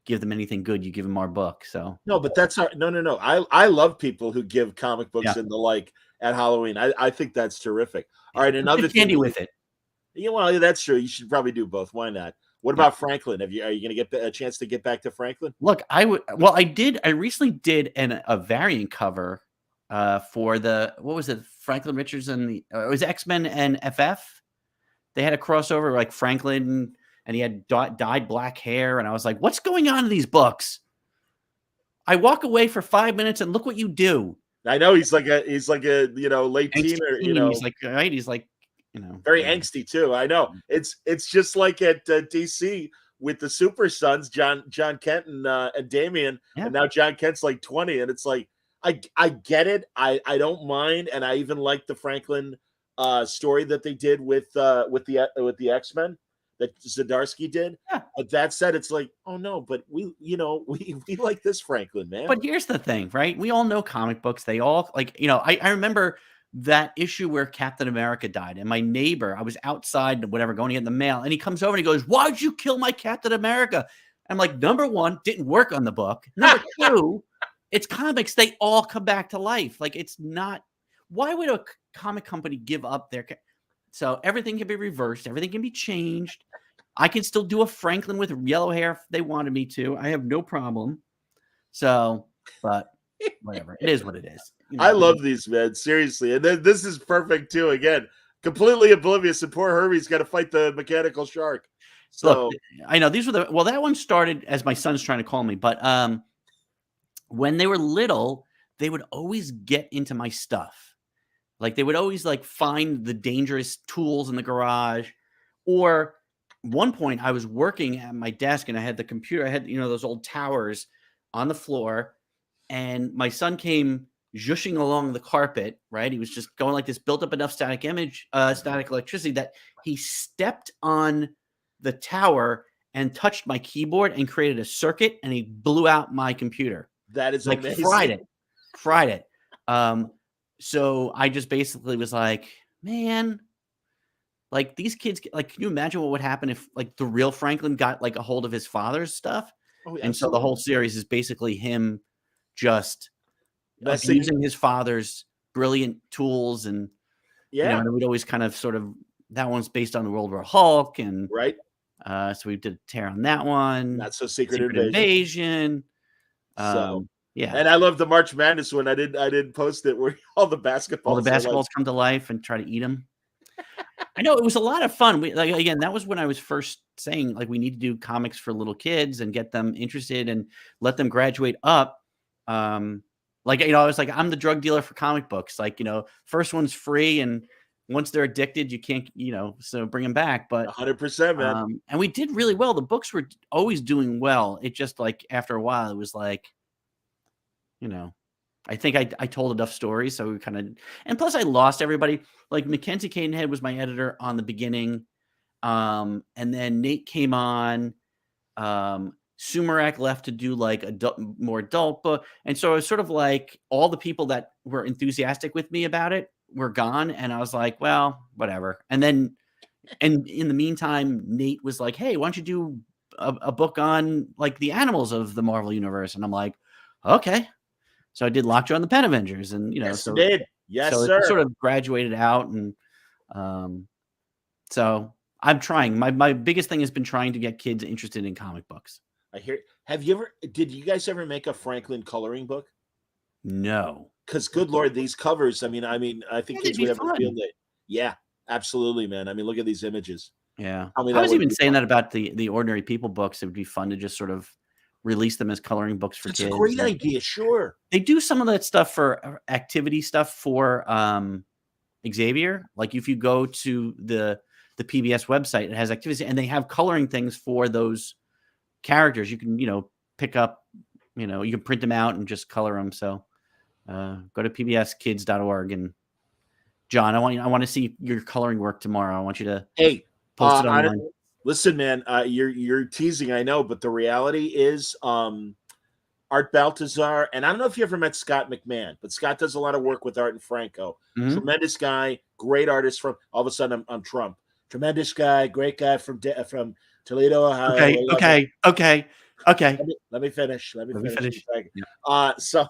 give them anything good, you give them our book. So no, but that's no. I love people who give comic books and the like at Halloween. I think that's terrific. All right, another thing candy with it. Yeah, well, that's true. You should probably do both. Why not? What about Franklin? Are you going to get a chance to get back to Franklin? Look, I recently did a variant cover for what was it? Franklin Richards and it was X-Men and FF. They had a crossover like Franklin, and he had dyed black hair, and I was like, "What's going on in these books?" I walk away for 5 minutes, and look what you do. I know he's like a late teen, or he's like very angsty too. I know it's just like at DC with the Super Sons, John Kent and Damian, and now John Kent's like 20, and it's like I get it. I don't mind, and I even like the Franklin story that they did with the X-Men that Zdarsky did. Yeah. But that said, it's like, oh no, but we like this Franklin, man. But here's the thing, right? We all know comic books. They all I remember that issue where Captain America died, and my neighbor, I was outside, whatever, going to get the mail, and he comes over and he goes, "Why'd you kill my Captain America?" I'm like, number one, didn't work on the book. Number two, it's comics. They all come back to life. Like, it's not, why would a comic company give up their, so everything can be reversed. Everything can be changed. I can still do a Franklin with yellow hair if they wanted me to. I have no problem. So, but whatever. It is what it is. I love these, man. Seriously. And then this is perfect too. Again, completely oblivious, and poor Herbie's got to fight the mechanical shark. So look, I know these were that one started as my son's trying to call me, but when they were little, they would always get into my stuff. Like they would always like find the dangerous tools in the garage. Or one point I was working at my desk and I had the computer, I had, those old towers on the floor, and my son came zhushing along the carpet, right? He was just going like this, built up enough static electricity that he stepped on the tower and touched my keyboard and created a circuit, and he blew out my computer. That is like amazing. Fried it. So I just basically was like, man, like these kids, like, can you imagine what would happen if like the real Franklin got like a hold of his father's stuff? Oh, And so the absolutely. whole series is basically him just Messing. abusing his father's brilliant tools, and Yeah. and we'd always kind of sort of that one's based on the World War Hulk, and Right. so we did a tear on that one, Not so secret Secret invasion. Invasion. So, Yeah, and I love the March Madness one. I didn't post it where all the all the basketballs are like, basketballs come to life and try to eat them. I know it was a lot of fun. Again, that was when I was first saying like we need to do comics for little kids and get them interested and let them graduate up. I was like, I'm the drug dealer for comic books. Like, first one's free, and once they're addicted, you can't, so bring them back. But 100%, man. and we did really well. The books were always doing well. It just like after a while, it was like, I think I told enough stories, so we kind of, and plus I lost everybody. Like Mackenzie Cadenhead was my editor on the beginning, and then Nate came on. Sumarak left to do like more adult book, and so it was sort of like all the people that were enthusiastic with me about it were gone, and I was like, well, whatever. And in the meantime, Nate was like, hey, why don't you do a book on like the animals of the Marvel universe? And I'm like, okay. So I did Lockjaw and the Pen Avengers, and Yes, you did. Yes, so sir. it sort of graduated out, and so I'm trying. My biggest thing has been trying to get kids interested in comic books. I hear. Did you guys ever make a Franklin coloring book? No, Because good Lord, these covers. I think yeah, kids they'd be would have a fun. field day. Yeah, absolutely, man. I mean, look at these images. Yeah, I mean, I that was would even be saying fun. that about the Ordinary People books. It would be fun to just sort of release them as coloring books for That's a kids. great And idea. Sure. they do some of that stuff for activity stuff for Xavier. Like if you go to the PBS website, it has activities, and they have coloring things for those characters. You can pick up, you can print them out and just color them. So go to pbskids.org, and John, I want to see your coloring work tomorrow. I want you to Hey, post it online. listen, man. You're teasing, I know, but the reality is, Art Baltazar, and I don't know if you ever met Scott McMahon, but Scott does a lot of work with Art and Franco. Mhm. Tremendous guy, great artist. From all of a sudden, I'm Trump. Tremendous guy, great guy from Toledo, Ohio. Okay. Let me finish. Let me finish. Yeah. So,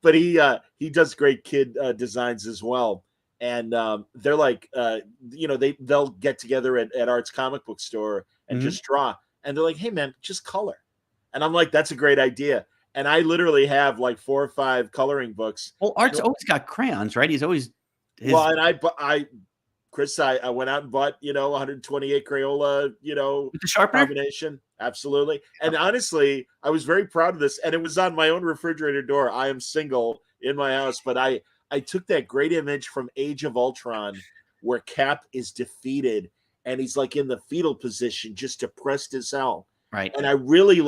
but he does great kid designs as well. And they're like, they'll get together at Art's comic book store and Mhm. just draw. And they're like, hey man, just color. And I'm like, that's a great idea. And I literally have like 4 or 5 coloring books. Well, Art's always got crayons, right? He's always Well, and Chris, I went out and bought, 128 Crayola, with the sharpener. combination. Absolutely. And honestly, I was very proud of this. And it was on my own refrigerator door. I am single in my house, but I took that great image from Age of Ultron where Cap is defeated and he's like in the fetal position, just depressed as hell. Right. And I really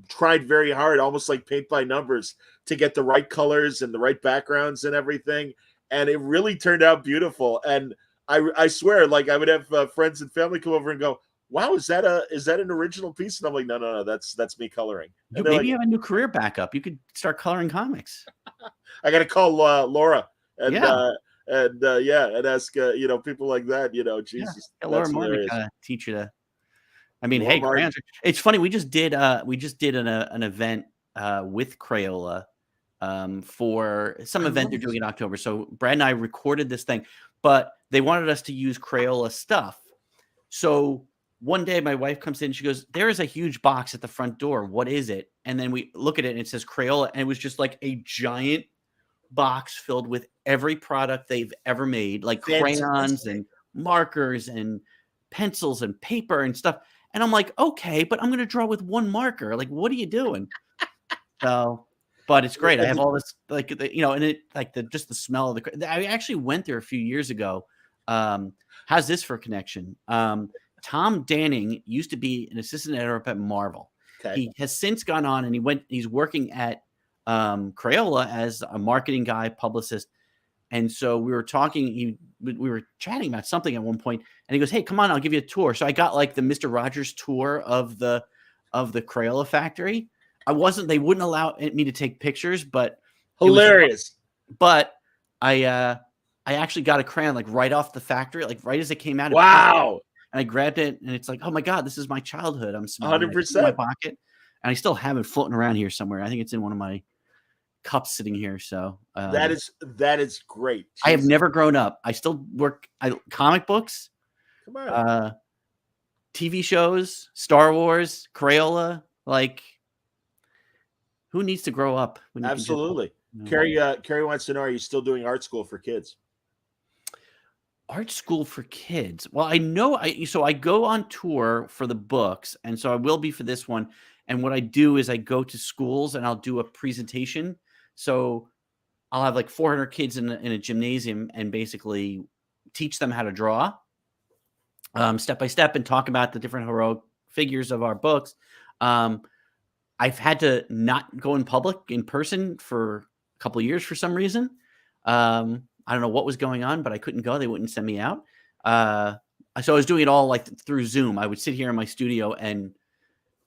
tried very hard, almost like paint by numbers, to get the right colors and the right backgrounds and everything. And it really turned out beautiful. And I swear, I would have friends and family come over and go, "Wow, is that an original piece?" And I'm like, "No, that's me coloring." And Maybe you have a new career backup. You could start coloring comics. I got to call Laura and Yeah. and ask people like that. Jesus, Yeah, Laura that's Moore hilarious. kind of teach you to. I mean, Laura hey, Martin. crayons. It's funny. We just did an event with Crayola for some event they're doing in October. So Brad and I recorded this thing, but they wanted us to use Crayola stuff. So one day my wife comes in, she goes, there is a huge box at the front door. What is it? And then we look at it and it says Crayola. And it was just like a giant box filled with every product they've ever made, like crayons and markers and pencils and paper and stuff. And I'm like, okay, but I'm going to draw with one marker. Like, what are you doing? So, but it's great. I have all this, and it just the smell of I actually went there a few years ago. How's this for a connection? Tom Danning used to be an assistant editor up at Marvel. Okay. He has since gone on and he's working at Crayola as a marketing guy, publicist. And so we were talking, we were chatting about something at one point, and he goes, hey, come on, I'll give you a tour. So I got like the Mr. Rogers tour of the Crayola factory. They wouldn't allow me to take pictures, but hilarious. But I actually got a crayon like right off the factory, like right as it came out. Wow. And I grabbed it and it's like, oh my God, this is my childhood. I'm smiling. 100%. My pocket. and I still have it floating around here somewhere. I think it's in one of my cups sitting here. So that is great. I have never grown up. I still work comic books, Come on. TV shows, Star Wars, Crayola. Like, who needs to grow up? When Absolutely. you can just, Carrie wants to know: are you still doing art school for kids? Art school for kids. Well, I know so I go on tour for the books, and so I will be for this one. And what I do is I go to schools and I'll do a presentation. So I'll have like 400 kids in a gymnasium and basically teach them how to draw step by step and talk about the different heroic figures of our books. I've had to not go in public in person for a couple of years for some reason. I don't know what was going on, but I couldn't go. They wouldn't send me out. So I was doing it all like through Zoom. I would sit here in my studio and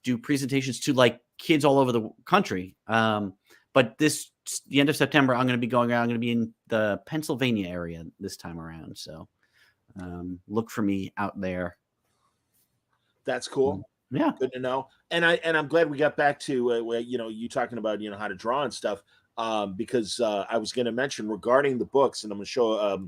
do presentations to like kids all over the country. But the end of September, I'm going to be going around. I'm going to be in the Pennsylvania area this time around. So look for me out there. That's cool. Yeah, good to know. And I'm glad we got back to you talking about how to draw and stuff. Because I was going to mention regarding the books, and I'm going to show a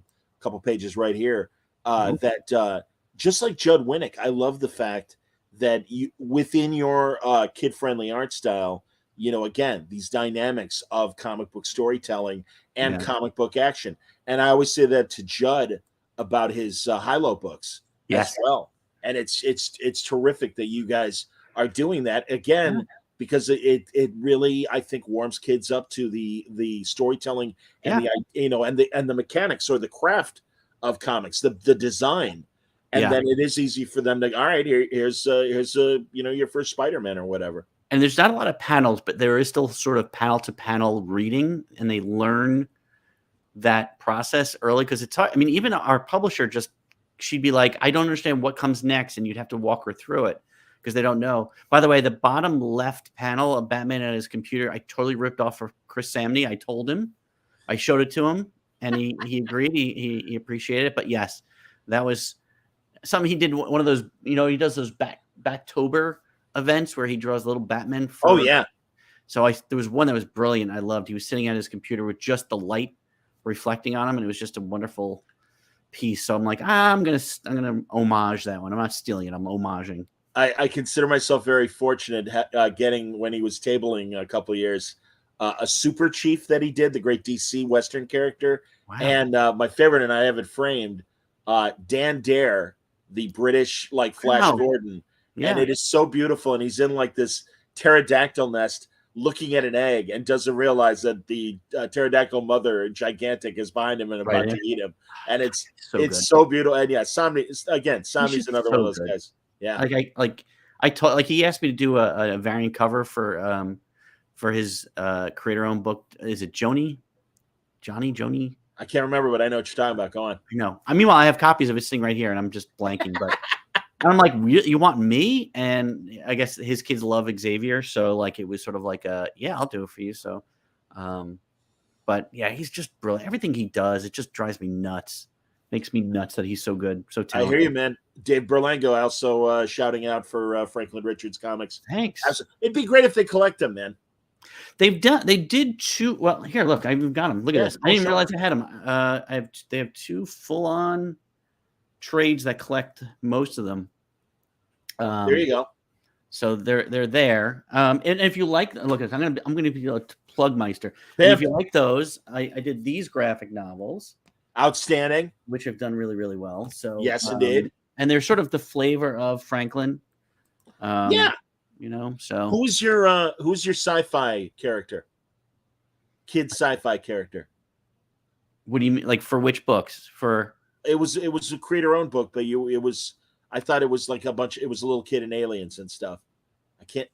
couple pages right here. That just like Judd Winnick, I love the fact that you within your kid-friendly art style, again, these dynamics of comic book storytelling and comic book action. And I always say that to Judd about his Hilo books as well. And it's terrific that you guys are doing that again. Because it really, I think, warms kids up to the storytelling and the mechanics or the craft of comics, the design, and then it is easy for them to, all right, here's your first Spider-Man or whatever. And there's not a lot of panels, but there is still sort of panel to panel reading, and they learn that process early because it's hard. I mean, even our publisher she'd be like, I don't understand what comes next, and you'd have to walk her through it. Because they don't know. By the way, the bottom left panel of Batman at his computer, I totally ripped off for Chris Samney. I told him, I showed it to him, and he agreed. He appreciated it. But yes, that was something he did. One of those, he does those Battober events where he draws little Batman. So there was one that was brilliant. I loved. He was sitting at his computer with just the light reflecting on him, and it was just a wonderful piece. So I'm like, I'm gonna homage that one. I'm not stealing it. I'm homaging. I consider myself very fortunate getting, when he was tabling a couple of years, a Super Chief that he did, the great DC Western character. Wow. And my favorite, and I have it framed, Dan Dare, the British Flash Gordon. Yeah. And it is so beautiful. And he's in this pterodactyl nest looking at an egg and doesn't realize that the pterodactyl mother, gigantic, is behind him and about to eat him. And it's so beautiful. And Samney's another one of those guys. Yeah, I told he asked me to do a variant cover for his creator-owned book. Is it Johnny? I can't remember, but I know what you're talking about. Go on. I know. Meanwhile, I have copies of it sitting right here, and I'm just blanking. But and I'm like, you want me? And I guess his kids love Xavier, so it was sort of I'll do it for you. So, but yeah, he's just brilliant. Everything he does, it just drives me nuts. Makes me nuts that he's so good, so talented. I hear you, man. Dave Berlango also shouting out for Franklin Richards comics. Thanks. It'd be great if they collect them, man. They did two. Well, here, look, I've got them. Look at this. I didn't realize I had them. They have two full-on trades that collect most of them. There you go. So they're there. And if you like, look, I'm gonna be a Plugmeister. If you like those, I did these graphic novels. Outstanding, which have done really, really well. So yes, indeed. And they're sort of the flavor of Franklin. So who's your sci-fi character? Kid sci-fi character. What do you mean? Like for which books? It was a creator-owned book, but I thought it was it was a little kid and aliens and stuff. I can't.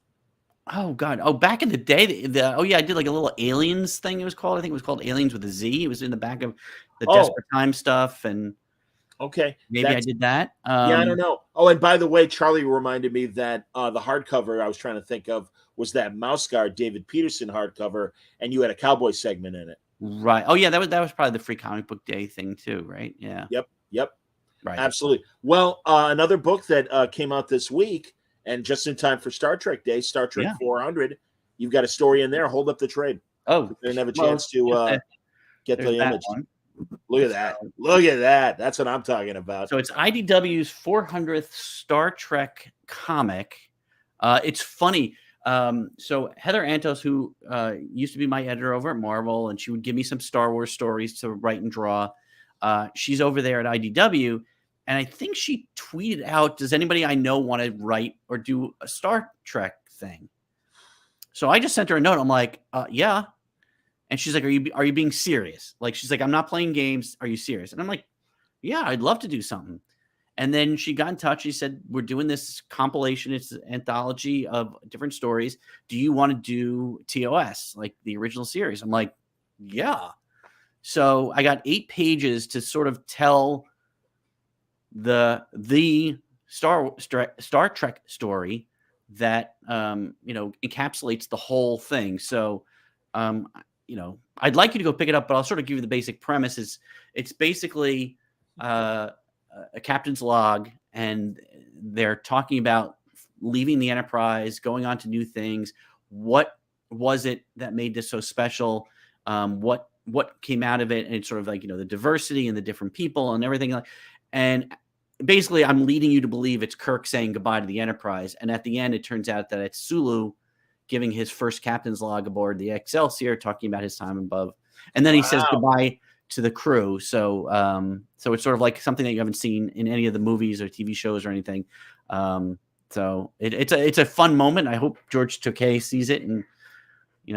Oh God! Oh, back in the day, I did a little aliens thing. It was called. I think it was called Aliens with a Z. It was in the back of the Desperate Time stuff, and maybe I did that. Yeah, I don't know. Oh, and by the way, Charlie reminded me that the hardcover I was trying to think of was that Mouse Guard David Peterson hardcover, and you had a cowboy segment in it. Right. Oh yeah, that was probably the Free Comic Book Day thing too, right? Yeah. Yep. Right. Absolutely. Well, another book that came out this week. And just in time for Star Trek Day, Star Trek Yeah. 400, you've got a story in there. Hold up the trade. Oh, I didn't have a chance to get the there's that image. one. Look at that. Look at that. That's what I'm talking about. So it's IDW's 400th Star Trek comic. It's funny. So Heather Antos, who used to be my editor over at Marvel, and she would give me some Star Wars stories to write and draw. She's over there at IDW, and I think she tweeted out, "Does anybody I know want to write or do a Star Trek thing?" So I just sent her a note. I'm like, "Yeah." And she's like, are you being serious? Like, she's like, "I'm not playing games. Are you serious?" And I'm like, "Yeah, I'd love to do something." And then she got in touch. She said, "We're doing this compilation. It's an anthology of different stories. Do you want to do TOS, like the original series?" I'm like, "Yeah." So I got 8 pages to sort of tell the Star Trek story that encapsulates the whole thing. So I'd like you to go pick it up, but I'll sort of give you the basic premise. It's basically a captain's log, and they're talking about leaving the Enterprise, going on to new things. What was it that made this so special? What came out of it? And it's sort of like, the diversity and the different people and everything. And basically, I'm leading you to believe it's Kirk saying goodbye to the Enterprise. And at the end, it turns out that it's Sulu giving his first captain's log aboard the Excelsior, talking about his time above. And then he says goodbye to the crew. So it's sort of like something that you haven't seen in any of the movies or TV shows or anything. So it's a fun moment. I hope George Takei sees it and,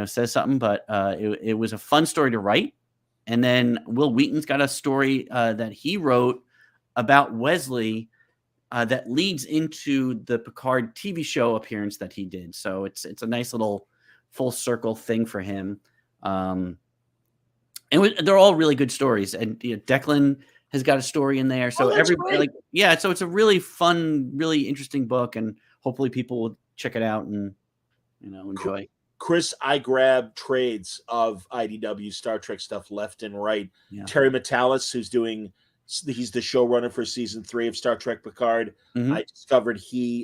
says something, but it was a fun story to write. And then Will Wheaton's got a story that he wrote about Wesley that leads into the Picard TV show appearance that he did. So it's a nice little full circle thing for him. And they're all really good stories. And Declan has got a story in there. So everybody, so it's a really fun, really interesting book, and hopefully people will check it out and enjoy. Chris, I grab trades of IDW Star Trek stuff left and right. Yeah. Terry Matalas, he's the showrunner for season 3 of Star Trek Picard. Mm-hmm. I discovered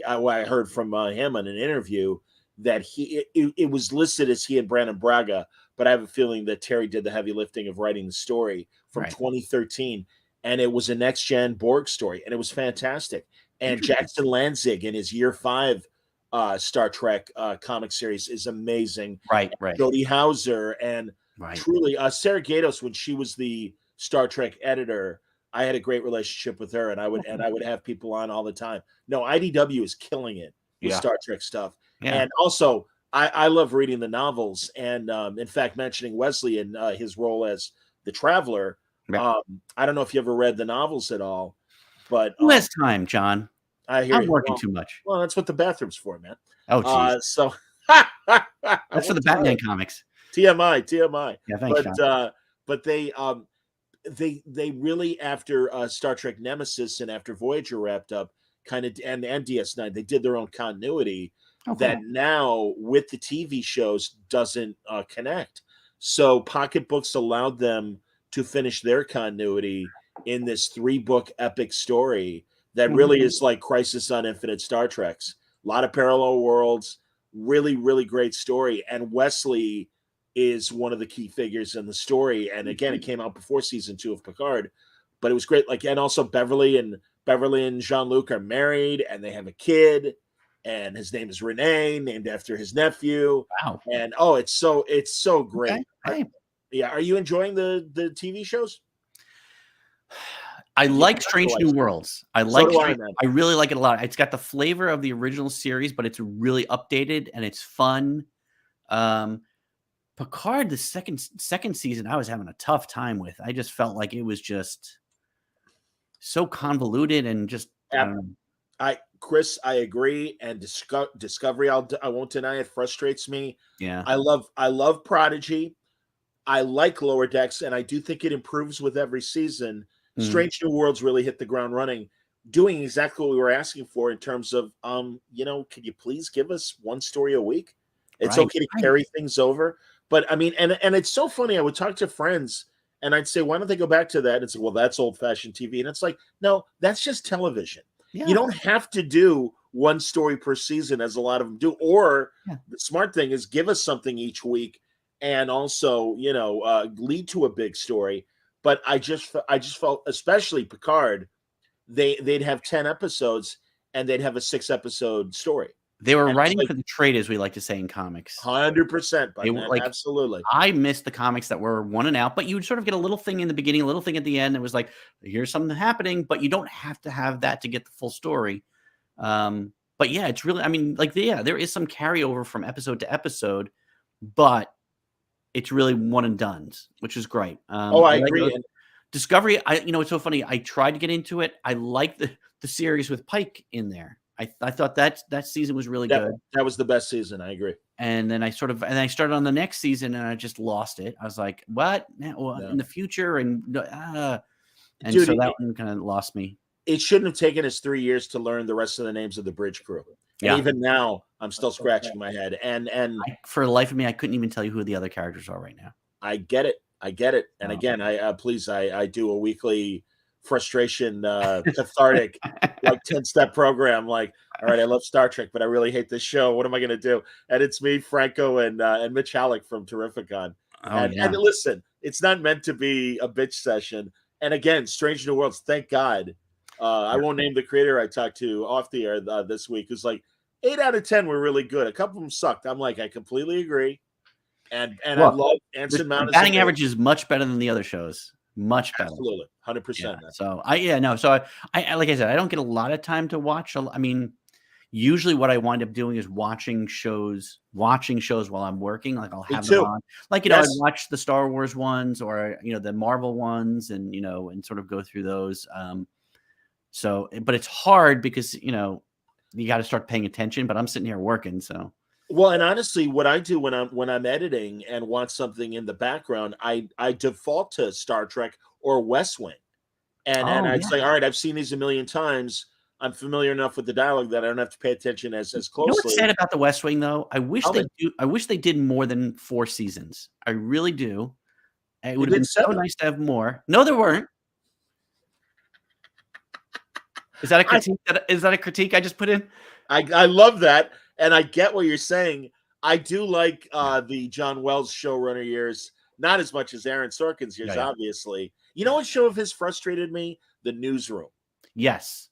I heard from him on an interview that it was listed as he and Brandon Braga, but I have a feeling that Terry did the heavy lifting of writing the story from 2013, and it was a next gen Borg story, and it was fantastic. And Jackson Lanzig in his year 5 Star Trek comic series is amazing. Right. Jody Hauser and truly Sarah Gatos, when she was the Star Trek editor, I had a great relationship with her, and I would have people on all the time. No, IDW is killing it with Star Trek stuff. Yeah. And also, I love reading the novels. And in fact, mentioning Wesley and his role as the Traveler, I don't know if you ever read the novels at all, but who has time, John? I'm working too much. Well, that's what the bathroom's for, man. Oh, geez. So that's for the Batman comics. TMI. Yeah, thanks, John. But they really, after Star Trek Nemesis and after Voyager wrapped up, kind of, and DS9, they did their own continuity that now with the TV shows doesn't connect. So Pocket Books allowed them to finish their continuity in this 3-book epic story that really is like Crisis on Infinite Star Treks. A lot of parallel worlds, really, really great story. And Wesley is one of the key figures in the story. And again, it came out before season 2 of Picard, but it was great. And also Beverly and Jean-Luc are married, and they have a kid, and his name is Renee, named after his nephew. Wow. And it's so great. Okay. Are you enjoying the TV shows? I like Strange New Worlds. I really like it a lot. It's got the flavor of the original series, but it's really updated and it's fun. Picard, the second season, I was having a tough time with. I just felt like it was just so convoluted and just. Chris, I agree. And Discovery, I won't deny it, frustrates me. Yeah, I love Prodigy. I like Lower Decks, and I do think it improves with every season. Strange New Worlds really hit the ground running, doing exactly what we were asking for in terms of, can you please give us one story a week? It's okay to carry things over. But I mean, and it's so funny. I would talk to friends and I'd say, why don't they go back to that? It's like, well, that's old fashioned TV. And it's like, no, that's just television. Yeah. You don't have to do one story per season, as a lot of them do. Or Yeah. the smart thing is give us something each week, and also, lead to a big story. But I just felt, especially Picard, they'd have 10 episodes and they'd have a 6-episode story. They were And it's writing like for the trade, as we like to say in comics. 100%, They but were man, like, absolutely. I missed the comics that were one and out, but you would sort of get a little thing in the beginning, a little thing at the end. It was like, here's something happening, but you don't have to have that to get the full story. But yeah, it's really, I mean, like, yeah, there is some carryover from episode to episode, but it's really one and done, which is great. I like agree. those- Discovery, it's so funny. I tried to get into it. I like the series with Pike in there. I thought that season was really good. That was the best season. I agree. And then I started on the next season and I just lost it. I was like, what? Well, in the future? And Dude, so that one kind of lost me. It shouldn't have taken us 3 years to learn the rest of the names of the bridge crew. And Yeah. even now, I'm still scratching my head. And For the life of me, I couldn't even tell you who the other characters are right now. I get it. And again, I do a weekly frustration, cathartic, like 10-step program. Like, all right, I love Star Trek, but I really hate this show. What am I going to do? And it's me, Franco, and Mitch Halleck from Terrificon. And listen, it's not meant to be a bitch session. And again, Strange New Worlds, thank God. I won't name the creator I talked to off the air this week, who's like, 8 out of 10 were really good. A couple of them sucked. I'm like, I completely agree. And I love Anson Mount. The batting average is much better than the other shows. Much better. Absolutely. 100%. Yeah. So I like I said, I don't get a lot of time to watch. I mean, usually what I wind up doing is watching shows while I'm working. Like I'll have them on. Like, I'd watch the Star Wars ones or, the Marvel ones and, and sort of go through those. But it's hard because, you got to start paying attention, but I'm sitting here working. So. Well, and honestly, what I do when I'm editing and want something in the background, I default to Star Trek or West Wing, and I'd say, all right, I've seen these a million times. I'm familiar enough with the dialogue that I don't have to pay attention as closely. You know what's sad about the West Wing, though? I wish they did more than 4 seasons. I really do. It would have been so nice to have more. No, there weren't. Is that a critique? Is that a critique I just put in? I love that. And I get what you're saying. I do like the John Wells showrunner years, not as much as Aaron Sorkin's years, obviously. You know what show of his frustrated me? The Newsroom. Yes.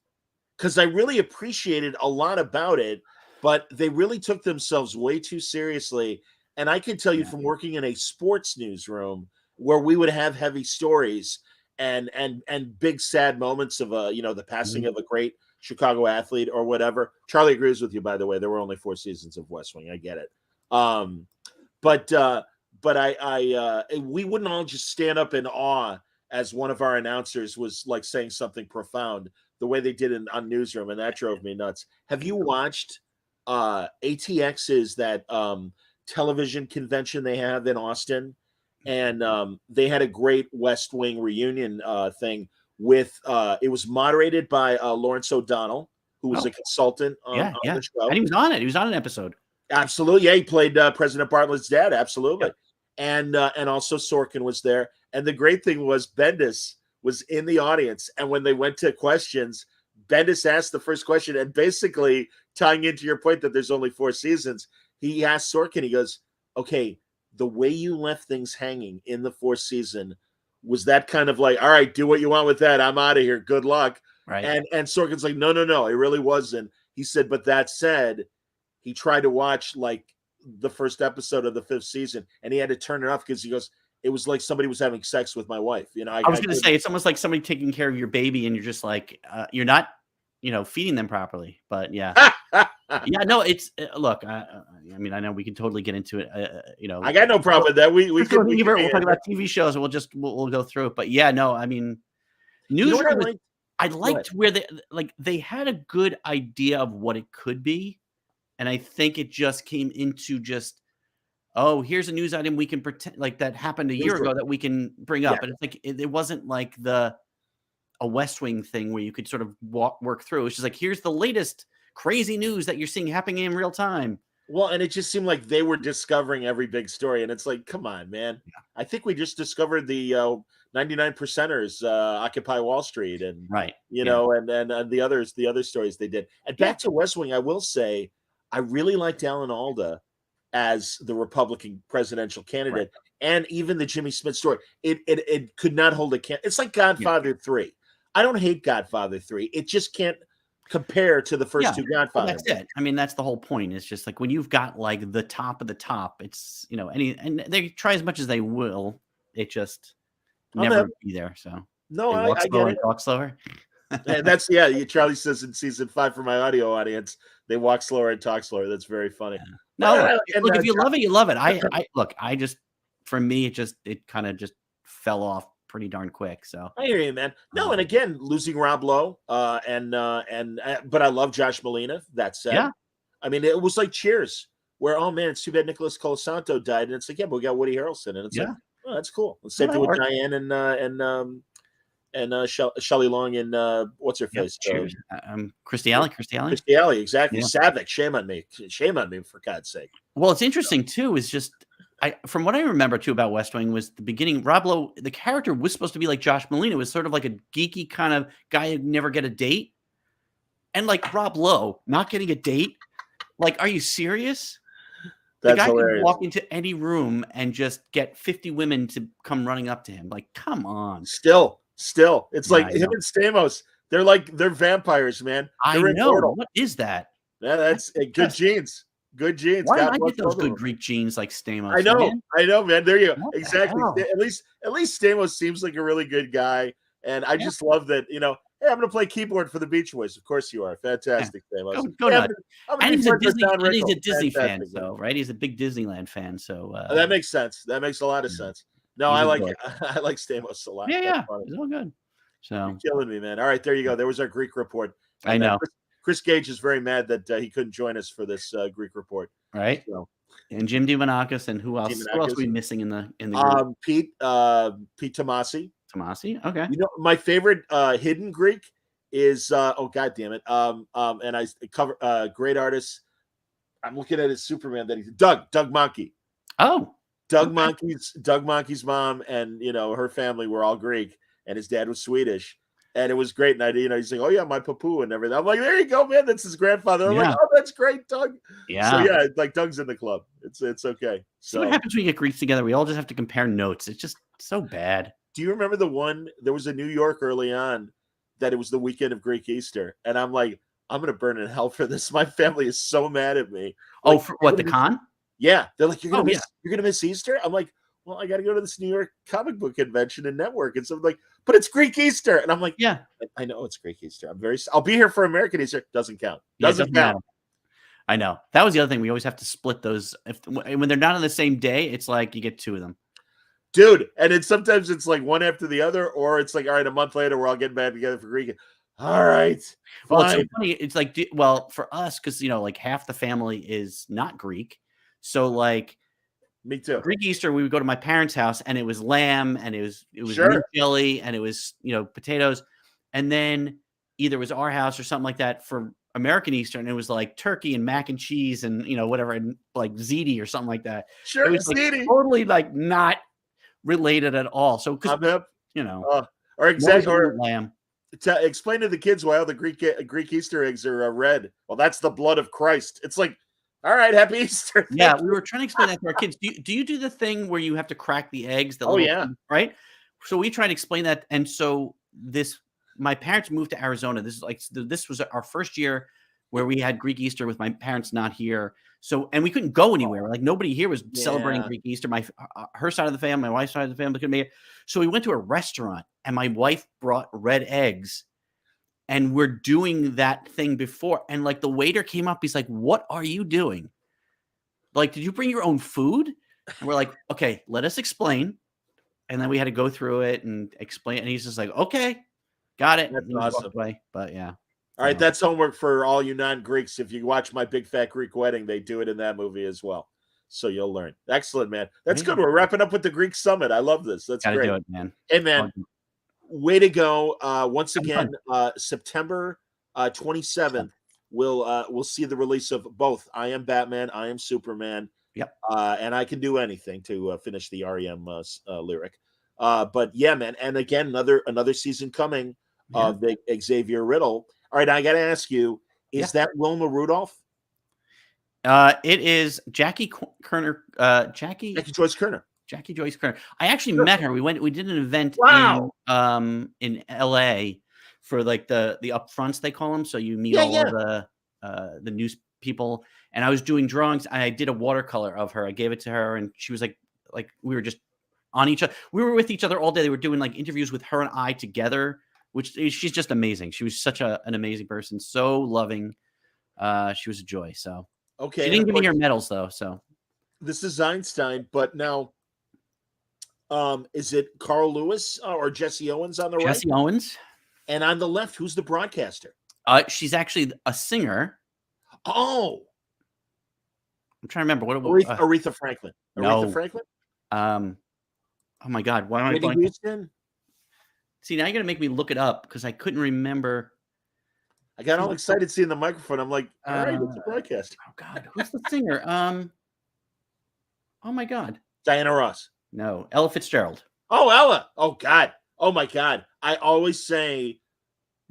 Because I really appreciated a lot about it, but they really took themselves way too seriously. And I can tell you from working in a sports newsroom where we would have heavy stories and big sad moments of the passing of a great Chicago athlete or whatever. Charlie agrees with you, by the way. There were only 4 seasons of West Wing. I get it. But we wouldn't all just stand up in awe as one of our announcers was like saying something profound the way they did on Newsroom, and that drove me nuts. Have you watched ATX's that television convention they have in Austin? And they had a great West Wing reunion thing with it was moderated by Lawrence O'Donnell, who was a consultant on the show. And he was on it. He was on an episode. Absolutely. Yeah, he played President Bartlett's dad. Absolutely. Yeah. And also Sorkin was there. And the great thing was Bendis was in the audience. And when they went to questions, Bendis asked the first question, and basically tying into your point that there's only 4 seasons, he asked Sorkin, he goes, okay, the way you left things hanging in the 4th season, was that kind of like, all right, do what you want with that. I'm out of here. Good luck. Right. And Sorkin's like, no, it really wasn't. He said, but that said, he tried to watch like the first episode of the 5th season and he had to turn it off because he goes, it was like somebody was having sex with my wife. I was going to say, it's almost like somebody taking care of your baby and you're just like, you're not, feeding them properly. But yeah. Yeah, no, it's look. I mean, I know we can totally get into it. I got no problem with that. We'll talk about TV shows, and we'll go through it. But yeah, no, I mean, Newsroom. I liked where they had a good idea of what it could be, and I think it just came into just, here's a news item we can pretend like that happened a year ago that we can bring up, and it's like it wasn't like a West Wing thing where you could sort of work through. It's just like, here's the latest crazy news that you're seeing happening in real time. Well, and it just seemed like they were discovering every big story, and it's like, come on, man. Yeah. I think we just discovered the 99 percenters, Occupy Wall Street, and Right. you Yeah. know, and the other stories they did. And back to West Wing, I will say I really liked Alan Alda as the Republican presidential candidate, and even the Jimmy Smith story. It could not hold a can. It's like Godfather 3. I don't hate Godfather 3. It just can't compare to the first two Well, Godfathers. that's it. I mean, that's the whole point. It's just like when you've got like the top of the top, it's, you know, and they try as much as they will, it just never be there. So no, they walk I slower get and talk slower. And that's Charlie says in season 5 for my audio audience, they walk slower and talk slower. That's very funny. Yeah. No, look, if you love it, you love it. I just, for me, it kind of just fell off pretty darn quick. So I hear you, man. No, and again, losing Rob Lowe, but I love Josh Molina. That said, I mean, it was like Cheers, where oh man, it's too bad Nicholas Colasanto died, and it's like but we got Woody Harrelson, and it's like oh that's cool. The same thing with Diane and Shelley Long and what's her face? Cheers. Christy Alley. Christy Alley, exactly. Yeah. Savick, shame on me, for God's sake. Well, it's interesting too. Is just from what I remember too about West Wing was the beginning. Rob Lowe, the character was supposed to be like Josh Molina. It was sort of like a geeky kind of guy who'd never get a date, and like Rob Lowe not getting a date. Like, are you serious? That's the guy hilarious. Could walk into any room and just get 50 women to come running up to him. Like, come on. Still, it's like him and Stamos. They're vampires, man. They're I know. Immortal. What is that? Yeah, that's good genes. Good genes. Why don't I get those good Greek genes like Stamos? I know, man. There you go. What exactly. At least Stamos seems like a really good guy, and I just love that. You know, hey, I'm going to play keyboard for the Beach Boys. Of course you are. Fantastic, Stamos. Go nuts. And he's a Disney fan, man. so right. He's a big Disneyland fan, so that makes sense. That makes a lot of sense. No, I like Stamos a lot. Yeah, it's all good. So you're killing me, man. All right, there you go. There was our Greek report. I know. Chris Gage is very mad that he couldn't join us for this Greek report. Right. So, and Jim DiManakis, and who else? Who else are we missing in the group? Pete Tomasi. Tomasi. Okay. You know, my favorite hidden Greek is oh god damn it. And I cover great artist. I'm looking at his Superman that he's Doug Mahnke. Oh. Doug Mahnke's mom and her family were all Greek, and his dad was Swedish. And it was great. And he's like, oh yeah, my papu and everything. I'm like, there you go, man. That's his grandfather. I'm like, oh, that's great, Doug. Yeah. So yeah, like Doug's in the club. It's okay. So what happens when we get Greeks together? We all just have to compare notes. It's just so bad. Do you remember the one? There was a New York early on that it was the weekend of Greek Easter, and I'm like, I'm gonna burn in hell for this. My family is so mad at me. Oh, for what, the con? Yeah, they're like, you're gonna miss Easter. I'm like, well, I got to go to this New York comic book convention and network, and so I'm like, but it's Greek Easter, and I'm like, yeah, I know it's Greek Easter. I'll be here for American Easter. Doesn't count. Doesn't count. I know. That was the other thing. We always have to split those. When they're not on the same day, it's like you get two of them. Dude, and sometimes it's like one after the other, or it's like, all right, a month later, we're all getting back together for Greek. All right. Well, it's so funny. It's like, for us, because, like half the family is not Greek. So like, me too. Greek Easter, we would go to my parents' house, and it was lamb, and it was mint chili, and it was potatoes, and then either it was our house or something like that for American Easter, and it was like turkey and mac and cheese and whatever, and like ziti or something like that. Sure, it was like, totally like not related at all. So because or exactly or lamb. Explain to the kids why all the Greek Easter eggs are red. Well, that's the blood of Christ. It's like, all right, happy Easter. Yeah, we were trying to explain that to our kids. Do you do the thing where you have to crack the eggs? Right. So we tried to explain that, and so my parents moved to Arizona. This was our first year where we had Greek Easter with my parents not here. So, and we couldn't go anywhere. Like nobody here was celebrating Greek Easter. Her side of the family, my wife's side of the family couldn't make it. So we went to a restaurant, and my wife brought red eggs. And we're doing that thing before. And like the waiter came up, he's like, what are you doing? Like, did you bring your own food? And we're like, okay, let us explain. And then we had to go through it and explain. And he's just like, okay, got it. That's awesome. But yeah. All right. That's homework for all you non-Greeks. If you watch My Big Fat Greek Wedding, they do it in that movie as well. So you'll learn. Excellent, man. That's good. We're wrapping up with the Greek Summit. I love this. That's great. Do it, man. Hey, man. Way to go. Once again, September 27th, we'll see the release of both I Am Batman, I Am Superman. Yep. And I Can Do Anything to finish the REM lyric. But yeah, man. And again, another season coming of the Xavier Riddle. All right, I got to ask you: is that Wilma Rudolph? It is Jackie Kerner. Jackie Joyce Kerner. Jackie Joyce Kerner. I actually met her. We did an event in LA for like the upfronts, they call them. So you meet all of the news people, and I was doing drawings. I did a watercolor of her. I gave it to her, and she was like we were just on each other. We were with each other all day. They were doing like interviews with her and I together, which she's just amazing. She was such an amazing person, so loving. She was a joy. So okay, she didn't give me her medals though. So this is Einstein, but now, is it Carl Lewis or Jesse Owens on the right? Jesse Owens, and on the left, who's the broadcaster? She's actually a singer. Oh, I'm trying to remember what it was. was. Aretha Franklin. No. Aretha Franklin. Oh my God, why am I blanking? See, now you're gonna make me look it up because I couldn't remember. I got all excited seeing the microphone. I'm like, all right, it's a broadcaster. Oh God, who's the singer? Oh my God, Diana Ross. No, Ella Fitzgerald. Oh, Ella. Oh God. Oh my God. I always say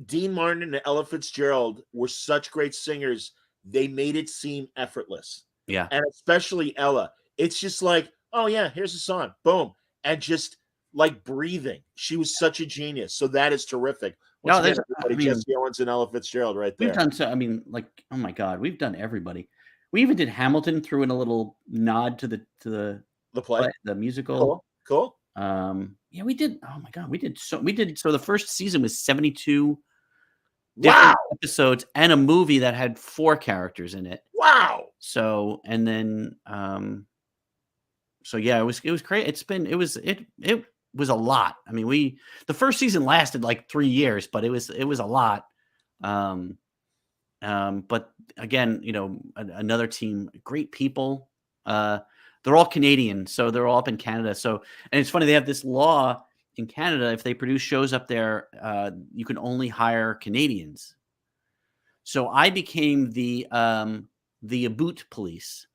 Dean Martin and Ella Fitzgerald were such great singers. They made it seem effortless. Yeah. And especially Ella. It's just like, oh yeah, here's a song. Boom. And just like breathing. She was such a genius. So that is terrific. Once again, Jesse Owens and Ella Fitzgerald right there. We've done so. I mean, like, oh my God, we've done everybody. We even did Hamilton, threw in a little nod to the play, the musical. Cool. Yeah, we did. Oh my God, we did so. So the first season was 72 different episodes and a movie that had 4 characters in it. Wow. So and then so yeah, it was great. It was a lot. I mean, the first season lasted like 3 years, but it was a lot. But again, another team, great people. They're all Canadian, so they're all up in Canada. So, and it's funny, they have this law in Canada. If they produce shows up there, you can only hire Canadians. So I became the boot police.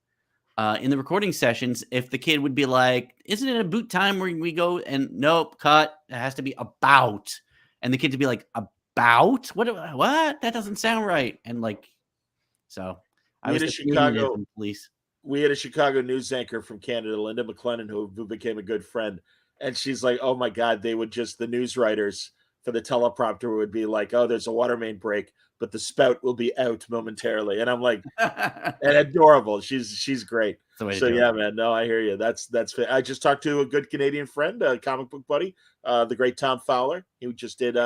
In the recording sessions, if the kid would be like, isn't it a boot time where we go and nope, cut, it has to be about. And the kid would be like, about? What? That doesn't sound right. And like, so I was the Chicago police. We had a Chicago news anchor from Canada, Linda McLennan, who became a good friend. And she's like, oh my God, the news writers for the teleprompter would be like, oh, there's a water main break, but the spout will be out momentarily. And I'm like, and adorable. She's great. So yeah, man. No, I hear you. That's. I just talked to a good Canadian friend, a comic book buddy, the great Tom Fowler. He just did.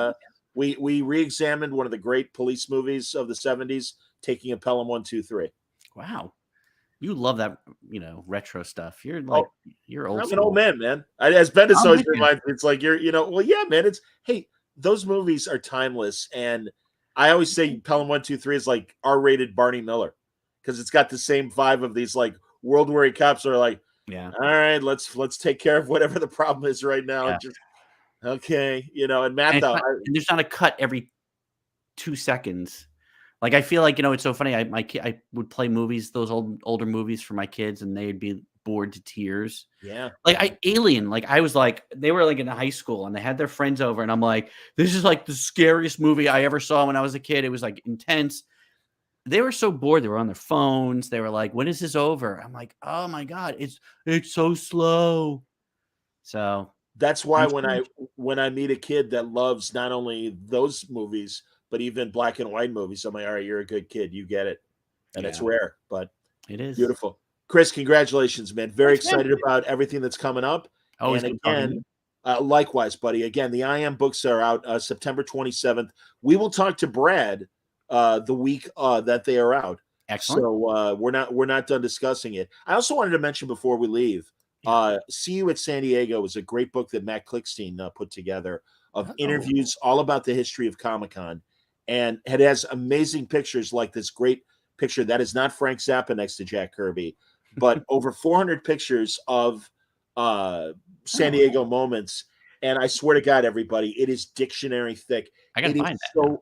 We re-examined one of the great police movies of the 70s, Taking a Pelham 1, 2, 3. Wow, you love that retro stuff. You're like you're old. I'm an old man. As Bendis always reminds me, it's like well, yeah, man. It's those movies are timeless, and I always say Pelham 1, 2, 3 is like R-rated Barney Miller because it's got the same vibe of these like world-weary cops are like, all right, let's take care of whatever the problem is right now. And just okay, and Matt though, and there's not a cut every 2 seconds. Like I feel like it's so funny. I would play movies, those older movies for my kids, and they'd be bored to tears. Yeah, like Alien. Like I was like, they were like in high school, and they had their friends over, and I'm like, this is like the scariest movie I ever saw when I was a kid. It was like intense. They were so bored. They were on their phones. They were like, when is this over? I'm like, oh my God, it's so slow. So that's why when I meet a kid that loves not only those movies, but even black and white movies, I'm like, all right, you're a good kid. You get it. And it's rare, but it is beautiful. Chris, congratulations, man. Very excited about everything that's coming up. Always and again, likewise, buddy. Again, the IM books are out September 27th. We will talk to Brad the week that they are out. Excellent. So we're not done discussing it. I also wanted to mention before we leave, See You at San Diego was a great book that Matt Klickstein put together of interviews all about the history of Comic-Con. And it has amazing pictures like this great picture that is not Frank Zappa next to Jack Kirby, but over 400 pictures of San Diego moments. And I swear to God, everybody, it is dictionary thick. I gotta find that.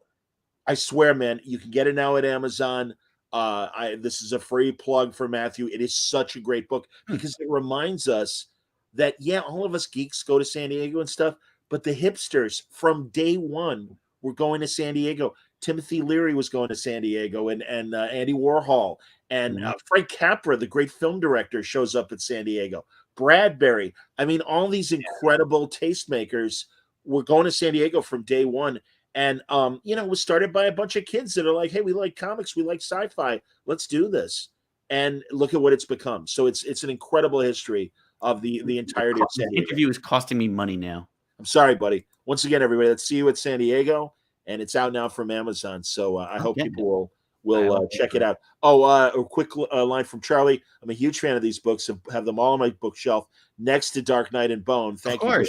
I swear, man, you can get it now at Amazon. This is a free plug for Matthew. It is such a great book because it reminds us that, yeah, all of us geeks go to San Diego and stuff, but the hipsters from day one were going to San Diego. Timothy Leary was going to San Diego, and Andy Warhol, and Frank Capra, the great film director, shows up at San Diego. Bradbury. I mean, all these incredible tastemakers were going to San Diego from day one. And it was started by a bunch of kids that are like, hey, we like comics, we like sci-fi, let's do this. And look at what it's become. So it's an incredible history of the entirety of San Diego. The interview is costing me money now. I'm sorry, buddy. Once again, everybody, let's see you at San Diego, and it's out now from Amazon. So I hope people will check it out. Oh, a quick line from Charlie. I'm a huge fan of these books. Have them all on my bookshelf next to Dark Knight and Bone. Thank you.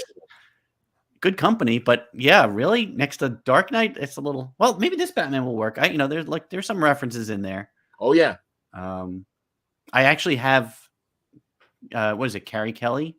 Good company, but yeah, really next to Dark Knight, it's a little. Well, maybe this Batman will work. There's some references in there. Oh yeah. I actually have. What is it, Carrie Kelly,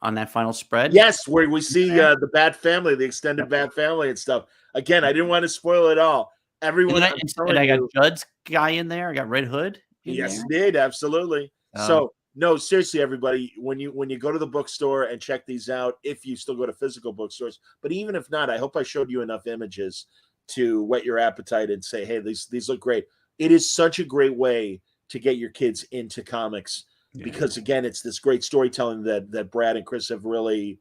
on that final spread? Yes, where we see the Bat Family, the extended Bat Family and stuff. Again, I didn't want to spoil it all. Everyone, and I got Judd's guy in there. I got Red Hood. Yes, indeed, absolutely. So. No, seriously, everybody, when you go to the bookstore and check these out, if you still go to physical bookstores, but even if not, I hope I showed you enough images to whet your appetite and say, hey, these look great. It is such a great way to get your kids into comics because, again, it's this great storytelling that Brad and Chris have really,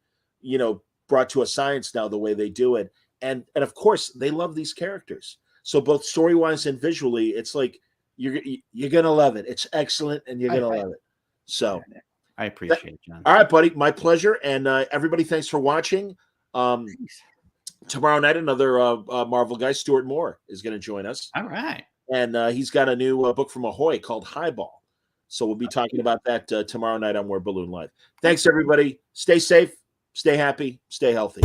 brought to a science now the way they do it. And of course, they love these characters. So both story-wise and visually, it's like you're going to love it. It's excellent, and you're going to love it. So I appreciate it, John. All right, buddy. My pleasure. And everybody, thanks for watching. Tomorrow night, another Marvel guy, Stuart Moore, is going to join us. All right. And he's got a new book from Ahoy called Highball. So we'll be talking about that tomorrow night on More Balloon Live. Thanks, everybody. Stay safe, stay happy, stay healthy.